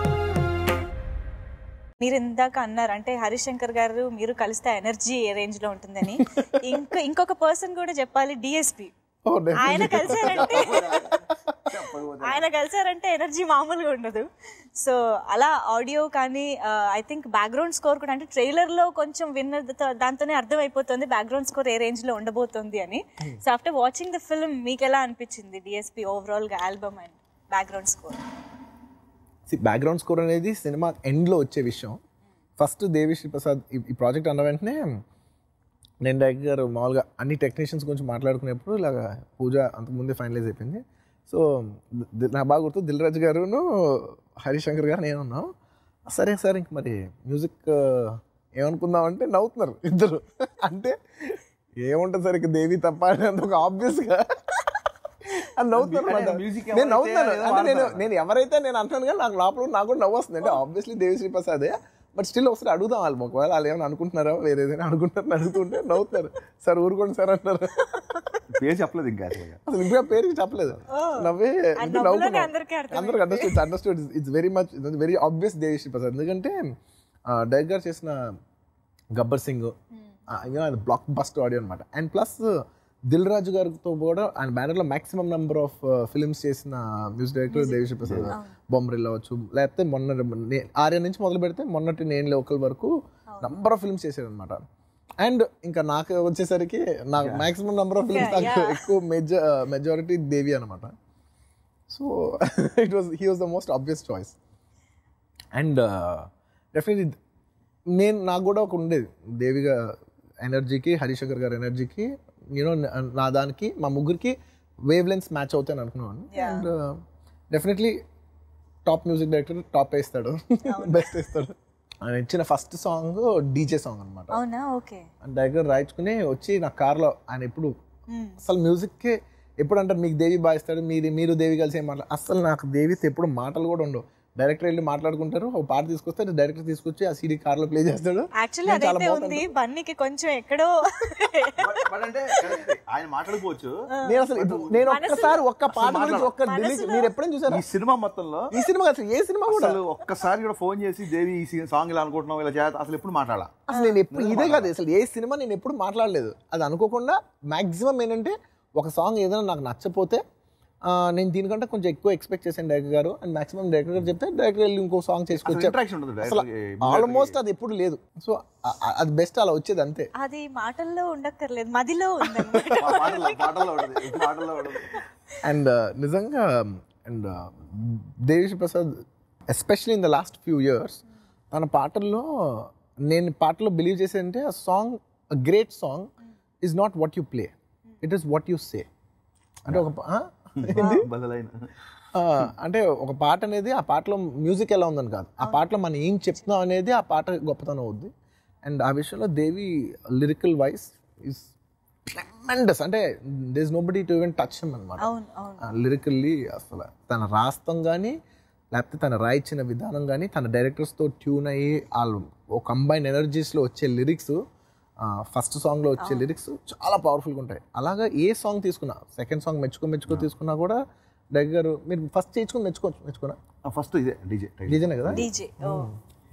మీరు ఇందాక అన్నారు అంటే హరిశంకర్ గారు మీరు కలిస్తే ఎనర్జీ ఏ రేంజ్ లో ఉంటుందని. ఇంకొక పర్సన్ కూడా చెప్పాలి, డిఎస్పి. ఆయన కలిసారంటే ఎనర్జీ మామూలుగా ఉండదు. సో అలా ఆడియో కానీ ఐ థింక్ బ్యాక్గ్రౌండ్ స్కోర్ కూడా, అంటే ట్రైలర్ లో కొంచెం విన్న దాంతోనే అర్థం అయిపోతుంది బ్యాక్గ్రౌండ్ స్కోర్ ఏ రేంజ్ లో ఉండబోతుంది అని. So after watching the film మీకు ఎలా అనిపించింది డిఎస్పి ఓవరాల్ గా album and background score? Background score అనేది సినిమా ఎండ్లో వచ్చే విషయం. ఫస్ట్ దేవిశ్రీ ప్రసాద్ ఈ ప్రాజెక్ట్ అన్న వెంటనే నేను డైరెక్టర్ గారు మామూలుగా అన్ని టెక్నీషియన్స్ గురించి మాట్లాడుకునేప్పుడు ఇలాగ పూజ అంతకుముందే ఫైనలైజ్ అయిపోయింది. సో నాకు బాగా గుర్తు దిల్ రాజు గారును హరిశంకర్ గారు నేను ఉన్నాం. సరే సార్ ఇంక మరి మ్యూజిక్ ఏమనుకుందాం అంటే నవ్వుతున్నారు ఇద్దరు. అంటే ఏముంటుంది సార్ ఇక దేవి తప్ప అని ఒక ఆబ్వియస్గా అని నవ్వుతున్నారు. నేను నవ్వుతున్నాను అంటే నేను ఎవరైతే నేను అంటాను కానీ నాకు లోపల నాకు కూడా నవ్వు వస్తుంది. అంటే ఆబ్వియస్లీ దేవిశ్రీ ప్రసాదే, బట్ స్టిల్ ఒకసారి అడుగుదాం వాళ్ళు, ఒకవేళ వాళ్ళు ఏమైనా అనుకుంటున్నారో వేరే ఏదైనా అనుకుంటారని అడుగుతుంటే నవ్వుతారు. సార్ ఊరుకోండి సార్ అంటారు. పేరు చెప్పలేదు ఇంకా అసలు ఇంకా పేరు చెప్పలేదు. నవ్వే అందరికి understood it's very much very obvious Devi Sri Prasad. ఎందుకంటే డైరెక్టర్ గారు చేసిన Gabbar Singh blockbuster audio అనమాట. అండ్ ప్లస్ దిల్ రాజు గారితో కూడా ఆయన బ్యానర్లో మ్యాక్సిమం నెంబర్ ఆఫ్ ఫిల్మ్స్ చేసిన మ్యూజిక్ డైరెక్టర్ దేవిశ్రీ ప్రసాద్. బొమ్మరిల్ అవ్వచ్చు, లేకపోతే ఆర్య నుంచి మొదలు పెడితే మొన్నటి నేను లోకల్ వరకు నంబర్ ఆఫ్ ఫిల్మ్స్ చేశారనమాట. అండ్ ఇంకా నాకు వచ్చేసరికి నాకు మ్యాక్సిమం నెంబర్ ఆఫ్ ఫిల్మ్స్ నాకు ఎక్కువ మెజారిటీ దేవి అనమాట. So he was the most obvious choice. And definitely నాకు కూడా ఒక ఉండేది దేవిగా ఎనర్జీకి హరిశంకర్ గారి ఎనర్జీకి యూనో నా దానికి మా ముగ్గురికి వేవ్ లెన్స్ మ్యాచ్ అవుతాయని అనుకున్నాను. And definitely top music director top వేస్తాడు, బెస్ట్ వేస్తాడు. ఆయన ఇచ్చిన ఫస్ట్ సాంగ్ డీజే సాంగ్ అనమాట. డైరెక్టర్ రాయించుకుని వచ్చి నా కార్లో ఆయన ఎప్పుడు అసలు మ్యూజిక్కి ఎప్పుడు అంటారు మీకు దేవి బాగా ఇస్తాడు, మీరు దేవి కలిసి ఏం మాట్లాడు, అసలు నాకు దేవితో ఎప్పుడు మాటలు కూడా ఉండవు. డైరెక్టర్ వెళ్ళి మాట్లాడుకుంటారు, ఒక పాట తీసుకొస్తారు, డైరెక్టర్ తీసుకొచ్చి ఆ సీడీ కార్లో ప్లే చేస్తాడు. యాక్చువల్లీ అదైతే ఉంది, బన్నీకి కొంచెం ఎక్కడో అంటే ఆయన మాట్లాడుకోవచ్చు. నేను ఒక్కసారి ఒక్క పాట గురించి ఒక్క మీరు ఎప్పుడైనా చూసారు ఈ సినిమా మొత్తంలో? ఈ సినిమా అసలు ఏ సినిమా కూడా ఒక్కసారి కూడా ఫోన్ చేసి దేవి ఈ సాంగ్ ఇలా అనుకుంటున్నాం ఇలా చేయాలి అసలు ఎప్పుడు మాట్లాడాల? అసలు నేను ఎప్పుడు ఇదే కాదు, అసలు ఏ సినిమా నేను ఎప్పుడు మాట్లాడలేదు. అది అనుకోకుండా మాక్సిమం ఏంటంటే ఒక సాంగ్ ఏదైనా నాకు నచ్చపోతే నేను దీనికంటే కొంచెం ఎక్కువ ఎక్స్పెక్ట్ చేశాను డైరెక్టర్ గారు, అండ్ మాక్సిమం డైరెక్టర్ గారు చెప్తే డైరెక్టర్ వెళ్ళి ఇంకో సాంగ్ చేసుకొచ్చారు. ఆల్మోస్ట్ అది ఎప్పుడు లేదు. సో అది బెస్ట్ అలా వచ్చేది అంతే. అది మాటల్లో ఉండక్కర్లేదు, మదిలో ఉంది. అండ్ నిజంగా and Devi Sri Prasad especially in the last few years తన పాటల్లో నేను పాటలో బిలీవ్ చేసేదంటే ఆ song, a great song is not what you play, it is what you say. అంటే అంటే ఒక పాట అనేది ఆ పాటలో మ్యూజిక్ ఎలా ఉందని కాదు, ఆ పాటలో మనం ఏం చెప్తున్నాం అనేది ఆ పాట గొప్పతనం అవుద్ది. అండ్ ఆ విషయంలో Devi lyrical voice is tremendous. అంటే there is nobody to even touch him అన్నమాట. లిరికల్లీ అసలు తన రాస్తం కానీ లేకపోతే తన రాయించిన విధానం కానీ తన డైరెక్టర్స్తో ట్యూన్ అయ్యి వాళ్ళు ఒక కంబైన్ ఎనర్జీస్లో వచ్చే లిరిక్స్, ఫస్ట్ సాంగ్లో వచ్చే లిరిక్స్ చాలా పవర్ఫుల్గా ఉంటాయి. అలాగా ఏ సాంగ్ తీసుకున్నా, సెకండ్ సాంగ్ మెచ్చుకో తీసుకున్నా కూడా డైరెక్టర్ గారు మీరు ఫస్ట్ చేయించుకొని మెచ్చుకున్నా ఫస్ట్ ఇదే డీజేనే కదా,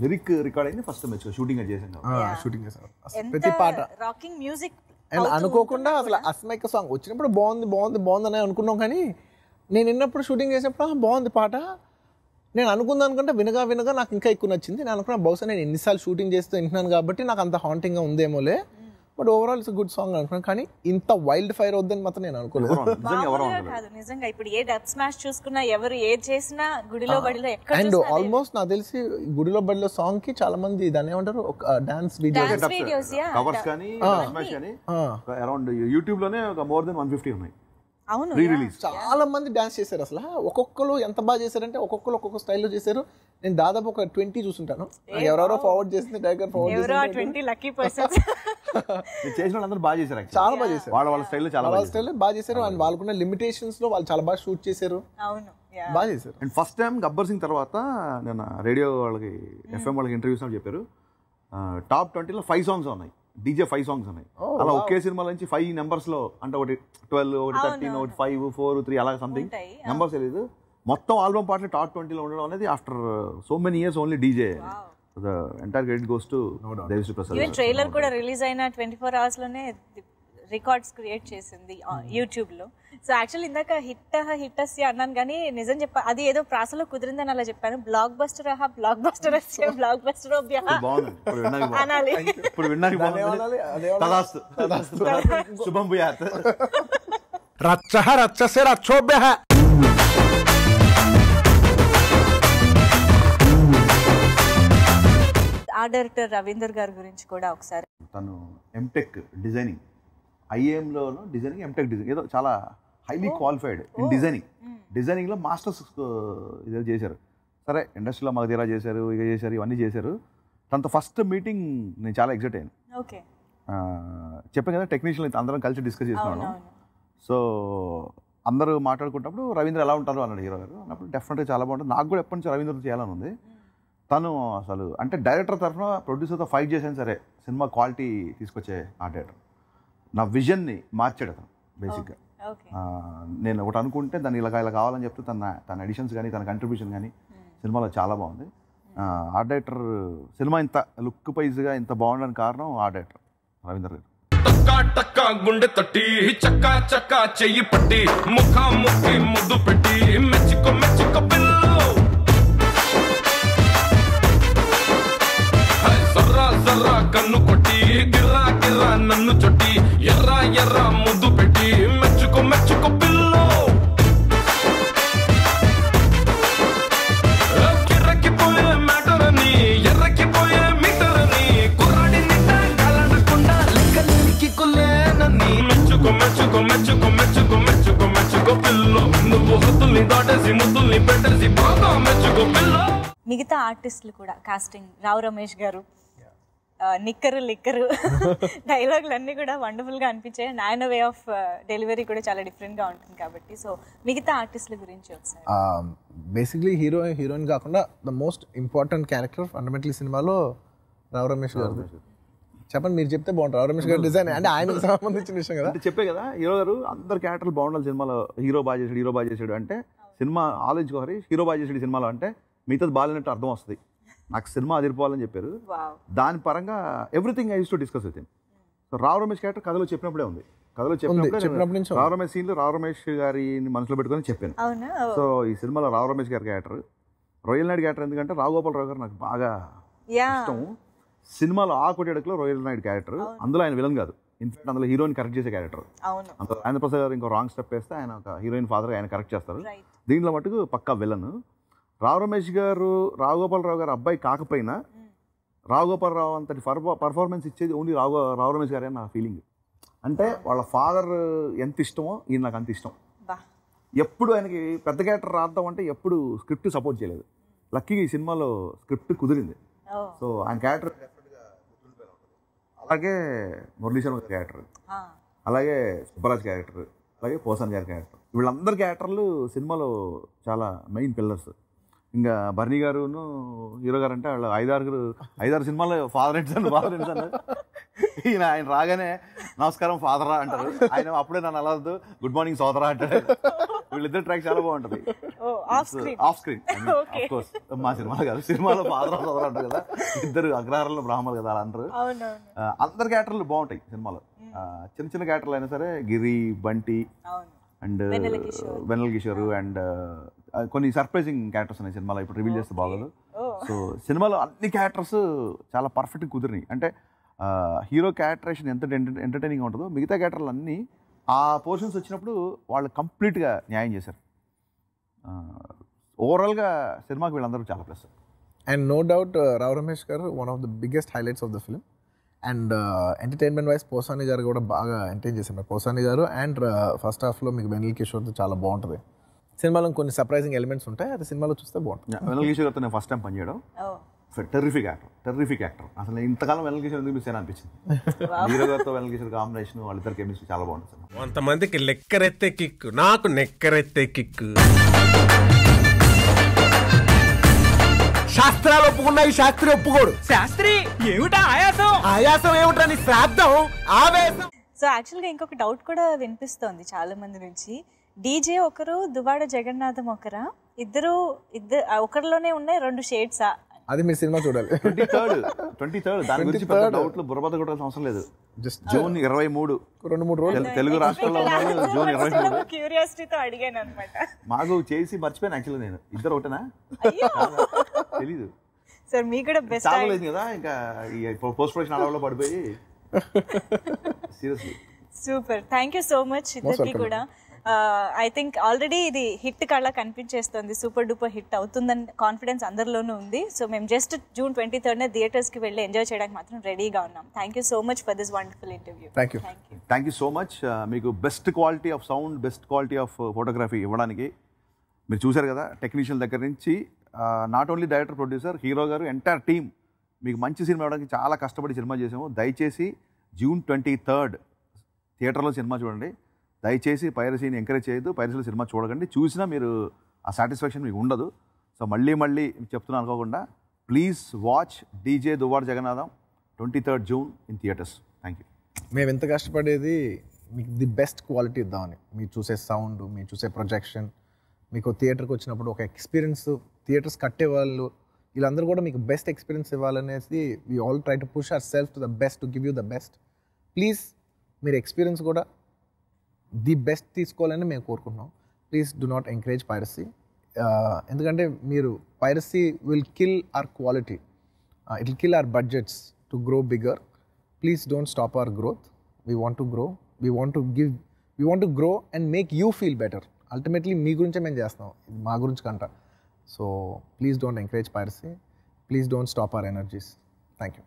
లిరిక్ రికార్డ్ అయింది ఫస్ట్ షూటింగ్ చేశారు ప్రతి పాట రాకింగ్ మ్యూజిక్. అండ్ అనుకోకుండా అసలు అస్మైక సాంగ్ వచ్చినప్పుడు బాగుంది అని అనుకున్నాం, కానీ నేను విన్నప్పుడు షూటింగ్ చేసినప్పుడు బాగుంది పాట, నేను అనుకుందానుకుంటే వినగా నాకు ఇంకా ఎక్కువ నచ్చింది. నేను అనుకున్నా బహుశా నేను ఎన్నిసార్లు షూటింగ్ చేస్తూ వింటున్నాను కాబట్టి నాకు అంత హాంటింగ్గా ఉందేమోలే, but overall it's good song అనుకున్నాను. కానీ ఇంత వైల్డ్ ఫైర్ వద్దని మాత్రం నేను అనుకోలేదు. నిజంగా ఇప్పుడు ఏ డబ్ స్మాష్ చూసుకున్నా ఎవరు ఏది చేసినా గుడిలో బడిలో ఎక్కడ. అండ్ ఆల్మోస్ట్ నాకు తెలిసి గుడిలో బడిలో సాంగ్ కి చాలా మంది దాన్ని ఏమంటారు ఒక డాన్స్ వీడియోస్ కవర్స్ కానీ అరౌండ్ యూట్యూబ్ లోనే ఒక మోర్ దెన్ 150 ఉన్నాయి. అవును, చాలా మంది డాన్స్ చేశారు. అసలు ఒక్కొక్కరు ఎంత బాగా చేశారంటే ఒక్కొక్కరు ఒక్కొక్క స్టైల్లో చేశారు. నేను దాదాపు ఒక 20 చూసుంటాను. ఎవరెవరో ఫార్వర్డ్ చేసింది, డైరెక్టర్ ఫార్వర్డ్ చేసిన వాళ్ళందరూ బాగా చేశారు, చాలా బాగా చేశారు. వాళ్ళ స్టైల్లో చాలా స్టైల్లో బాగా చేశారు. అండ్ వాళ్ళకున్న లిమిటేషన్స్ లో వాళ్ళు చాలా బాగా షూట్ చేశారు, బాగా చేశారు. And first time Gabbar Singh తర్వాత నేను రేడియో వాళ్ళకి FM వాళ్ళకి ఇంటర్వ్యూస్ చెప్పారు టాప్ 20లో 5 సాంగ్స్ ఉన్నాయి, DJ 5 సాంగ్స్ ఉన్నాయి. అలా ఒకే సినిమా నుంచి 5 నెంబర్స్ లో, అంటే ఒకటి 12, ఒకటి 13, ఒకటి 5, 4, 3 అలా సంథింగ్ నెంబర్స్ తెలియదు. మొత్తం ఆల్బమ్ పాటలు టాప్ 20లో ఉండడం అనేది after so many years only DJ. The entire credit goes to Devi Sri Prasad. Even trailer కూడా రిలీజ్ అయిన 24 hours లోనే రికార్డ్స్ క్రియేట్ చేసింది యూట్యూబ్ లో. సో యాక్చువల్లీ ఇందాక హిట్టస్ అన్నాను, కానీ నిజం చెప్పా అది ఏదో ప్రాసలో కుదిరిందని అలా చెప్పాను. బ్లాక్ బస్టర్ అనాలి. శుభం భూయాత్. ఆ డైరెక్టర్ రవీందర్ గారి గురించి కూడా ఒకసారి. తను ఎంటెక్ డిజైనింగ్, IIMలో డిజైనింగ్, ఎంటెక్ డిజైనింగ్ ఏదో చాలా హైలీ క్వాలిఫైడ్ ఇన్ డిజైనింగ్లో మాస్టర్స్ ఇదే చేశారు. సరే ఇండస్ట్రీలో మగధీరా చేశారు, ఇవన్నీ చేశారు. తనతో ఫస్ట్ మీటింగ్ నేను చాలా ఎక్సైట్ అయ్యాను. చెప్పాను కదా టెక్నీషియన్ అందరం కలిసి డిస్కస్ చేసుకున్నాను. సో అందరూ మాట్లాడుకుంటప్పుడు రవీంద్ర ఎలా ఉంటారు అన్నాడు హీరో గారు. అన్నప్పుడు డెఫినెట్గా చాలా బాగుంటుంది. నాకు కూడా ఎప్పటి నుంచి రవీంద్రతో చేయాలని ఉంది. తను అసలు అంటే డైరెక్టర్ తరఫున ప్రొడ్యూసర్తో ఫైట్ చేశాను, సరే సినిమా క్వాలిటీ తీసుకొచ్చే ఆ డైరెక్టర్. నా విజన్ని మార్చాడు అతను బేసిక్గా. నేను ఒకటి అనుకుంటే దాన్ని ఇలా కావాలని చెప్తే తన ఎడిషన్స్ కానీ తన కంట్రిబ్యూషన్ కానీ సినిమాలో చాలా బాగుంది. ఆ డైరెక్టర్ సినిమా ఇంత లుక్ వైజ్గా ఇంత బాగుండడానికి కారణం ఆ డైరెక్టర్ రవీంద్ర గారు. టక్కా గుండె తట్టి చక్కా చక్కా చెయ్యి పట్టి ముఖాముఖి ముద్దు పెట్టి మెచ్చుకో పిల్లు జర్రా కన్ను కొట్టి గిర్రా నన్ను చొట్టి ఎర్ర ముద్దు పెట్టి మెచ్చుకో పిల్లు కిర్రకిపోయే మ్యాటర్ అని ఎర్రకిపోయే మీటర్ అని కుర్రాడి నిండా కలనకుండా లెక్కలేనికి కుల్లేనని మెచ్చుకో పిల్లు నువ్వు హద్దుల్ని దాటేసి ముద్దుల్ని పెట్టేసి బాగా మెచ్చుకో పిల్లు. మిగతా ఆర్టిస్టులు కూడా కాస్టింగ్ రావు రమేష్ గారు నిక్కరు లిక్కరు డైలాగులు అన్నీ కూడా వండర్ఫుల్గా అనిపించాయి. అండ్ ఆయన వే ఆఫ్ డెలివరీ కూడా చాలా డిఫరెంట్గా ఉంటుంది కాబట్టి. సో మిగతా ఆర్టిస్టుల గురించి ఒకసారి. బేసిక్లీ హీరోయిన్ కాకుండా the most important character fundamentally సినిమాలో రావు రమేష్ గారు. చెప్పండి, మీరు చెప్తే బాగుంటుంది. రావు రమేష్ గారు డిజైన్ అంటే ఆయనకు సంబంధించిన విషయం కదా. అంటే చెప్పే కదా హీరో గారు అందరు క్యారెక్టర్లు బాగుండాలి సినిమాలో. హీరో బాగా చేసాడు అంటే సినిమా ఆలోచించుకోవాలి. హీరో బాగా చేసాడు సినిమాలో అంటే మిగతాది బాగాలేనట్టు అర్థం వస్తుంది. నాకు సినిమా అదిరిపోవాలని చెప్పారు. దాని పరంగా everything I use to discuss with him. So Rao Ramesh character కథలో చెప్పినప్పుడే ఉంది. కథలో చెప్పినప్పుడే రావు రమేష్ సీన్లు రావు రమేష్ గారిని మనసులో పెట్టుకొని చెప్పాను. సో ఈ సినిమాలో రావు రమేష్ గారి క్యారెక్టర్, రొయ్యల్ నాయుడు క్యారెక్టర్ ఎందుకంటే రావుగోపాలరావు గారు నాకు బాగా ఇష్టం. సినిమాలో ఆ కొట్టేడుకులో రొయ్యల్ నాయుడు క్యారెక్టర్, అందులో ఆయన విలన్ కాదు, ఇన్ఫాక్ట్ అందులో హీరోయిన్ కరెక్ట్ చేసే క్యారెక్టర్. ఆనంద ప్రసాద్ గారు ఇంకో రాంగ్ స్టెప్ వేస్తే ఆయన ఒక హీరోయిన్ ఫాదర్ ఆయన కరెక్ట్ చేస్తారు. దీంట్లో మటుకు పక్కా విలన్. రావు రమేష్ గారు రావుగోపాలరావు గారు అబ్బాయి కాకపోయినా రావుగోపాలరావు అంతటి పర్ఫార్మెన్స్ ఇచ్చేది ఓన్లీ రావు రమేష్ గారే నా ఫీలింగ్. అంటే వాళ్ళ ఫాదర్ ఎంత ఇష్టమో ఈయన నాకు అంత ఇష్టం. ఎప్పుడు ఆయనకి పెద్ద క్యారెక్టర్ రాద్దాం అంటే ఎప్పుడు స్క్రిప్ట్ సపోర్ట్ చేయలేదు. లక్కీగా ఈ సినిమాలో స్క్రిప్ట్ కుదిరింది. సో ఆయన క్యారెక్టర్ అలాగే మురళీశర్మ క్యారెక్టర్, అలాగే సుబ్బరాజ్ క్యారెక్టర్, అలాగే పోసాన్ గారి క్యారెక్టర్, వీళ్ళందరి క్యారెక్టర్లు సినిమాలో చాలా మెయిన్ పిల్లర్స్. ఇంకా బర్నీ గారును హీరో గారు అంటే వాళ్ళు ఐదారు సినిమాలు ఫాదర్ అండ్ సన్. ఈయన ఆయన రాగానే నమస్కారం ఫాదరా అంటారు, ఆయన అప్పుడే నన్ను అలా గుడ్ మార్నింగ్ సోదరా అంటారు. వీళ్ళిద్దరు ట్రాక్ చాలా బాగుంటుంది ఆఫ్ స్క్రీన్. కోర్స్ మా సినిమాలో కాదు, సినిమాలో ఫాదర్ సోదరా అంటారు కదా, ఇద్దరు అగ్రహారంలో బ్రాహ్మణులు కదా అలా అంటారు. అందరి క్యారెక్టర్లు బాగుంటాయి సినిమాలో. చిన్న చిన్న క్యారెక్టర్లు అయినా సరే, గిరి, బంటి అండ్ వెన్నెల కిషోర్ అండ్ కొన్ని సర్ప్రైజింగ్ క్యారెక్టర్స్ ఉన్నాయి సినిమాలో, ఇప్పుడు రివీల్ చేస్తే బాగోదు. సో సినిమాలో అన్ని క్యారెక్టర్స్ చాలా పర్ఫెక్ట్గా కుదిరినాయి. అంటే హీరో క్యారెక్టరేషన్ ఎంత ఎంటర్టైనింగ్ ఉంటుందో మిగతా క్యారెక్టర్లు అన్నీ ఆ పోర్షన్స్ వచ్చినప్పుడు వాళ్ళు కంప్లీట్గా న్యాయం చేశారు. ఓవరాల్గా సినిమాకి వీళ్ళందరూ చాలా plus. And no doubt Rao Ramesh గారు one of the biggest highlights of the film. And entertainment wise Posani గారు కూడా బాగా ఎంటర్టైన్ చేశారు. పోసాని గారు అండ్ ఫస్ట్ హాఫ్లో మీకు వెన్నెల కిషోర్తో చాలా బాగుంటుంది. సినిమాలో కొన్ని సర్ప్రైజింగ్ ఎలిమెంట్స్ ఉంటాయి, అది సినిమాలో చూస్తే బాగుంటుంది. వెన్నెల కిషోర్ గారితో నేను ఫస్ట్ టైం పనిచేయడం, టెర్రిఫిక్ యాక్టర్. అసలు ఇంతకాలం వెన్నెల కిషోర్ ఎందుకు మిస్ అయినా అనిపించింది. హీరో గారితో వెన్నెల కిషోర్ కాంబినేషన్, వాళ్ళిద్దరు కెమిస్ట్రీ చాలా బాగుంటుంది. కొంతమందికి లెక్కరెత్తే కిక్కు, నాకు నెక్కరెత్తే కిక్కు. శాస్త్రాలు ఒప్పుకున్నాయి, శాస్త్రి ఒప్పుకోడు. శాస్త్రి ఏమిటా ఆయాసం? ఆయాసం ఏమిటా నీ శ్రాద్ధం, ఆవేశం. సో యాక్చువల్గా ఇంకొక డౌట్ కూడా వినిపిస్తోంది చాలా మంది నుంచి. డీజే ఒకరు, దువ్వాడ జగన్నాథం ఒకరా? ఇద్దరు ఒకరిలోనే ఉన్నాయి 2 షేడ్సా? అది మీరు సినిమా చూడాలి. 23rd దాని గురించి పెద్ద డౌట్లు బుర్రబద్ద కొట్టాల్సిన అవసరం లేదు. జస్ట్ జూన్ 23 2-3 రోజులు తెలుగు రాష్ట్రాల్లో ఉన్నాను. జూన్ 23 క్యూరియాసిటీతో అడిగాను అనమాట. మాకు చేసి మర్చిపోయాను యాక్చువల్లీ. నేను ఇద్దరు ఒకటేనా తెలీదు సార్. మీకు కూడా బెస్ట్ చాలలేదు కదా, ఇంకా పోస్ట్ ప్రొడక్షన్ అడవులో పడిపోయి. Seriously super. Thank you so much ఇద్దరికి కూడా. ఐ థింక్ ఆల్రెడీ ఇది హిట్ కళ్ళ కనిపించేస్తుంది, సూపర్ డూపర్ హిట్ అవుతుందని కాన్ఫిడెన్స్ అందరిలోనూ ఉంది. సో మేము జస్ట్ June 23rd థియేటర్స్కి వెళ్ళి ఎంజాయ్ చేయడానికి మాత్రం రెడీగా ఉన్నాం. Thank you so much for this wonderful interview. Thank you so much. మీకు best quality of sound, best quality of photography ఇవ్వడానికి మీరు చూశారు కదా, టెక్నీషియన్ దగ్గర నుంచి not only director, producer, hero గారు, ఎంటైర్ టీమ్ మీకు మంచి సినిమా ఇవ్వడానికి చాలా కష్టపడి సినిమా చేసాము. దయచేసి June 23rd థియేటర్లో సినిమా చూడండి. దయచేసి పైరసీని ఎంకరేజ్ చేయొద్దు, పైరసీలో సినిమా చూడకండి. చూసినా మీరు ఆ సాటిస్ఫాక్షన్ మీకు ఉండదు. సో మళ్ళీ చెప్తున్నాను అనుకోకుండా, please watch DJ Duvvada Jagannatham 23rd June in theatres. Thank you. మేము ఎంత కష్టపడేది మీకు ది బెస్ట్ క్వాలిటీ ఇద్దామని. మీరు చూసే సౌండ్, మీరు చూసే ప్రొజెక్షన్, మీకు థియేటర్కి వచ్చినప్పుడు ఒక ఎక్స్పీరియన్స్, థియేటర్స్ కట్టేవాళ్ళు వీళ్ళందరూ కూడా మీకు బెస్ట్ ఎక్స్పీరియన్స్ ఇవ్వాలనేసి we all try to push our self to the best, to give you the best. Please మీరు ఎక్స్పీరియన్స్ కూడా ది బెస్ట్ తీసుకోవాలని మేము కోరుకుంటున్నాం. Please do not encourage piracy. ఎందుకంటే మీరు piracy will kill our quality, it will kill our budgets to grow bigger. Please don't stop our growth. We want to grow, we want to grow and make you feel better. Ultimately మీ గురించే మేము చేస్తున్నాం, మా గురించి కంట. So please don't encourage piracy. Please don't stop hour energies. Thank you.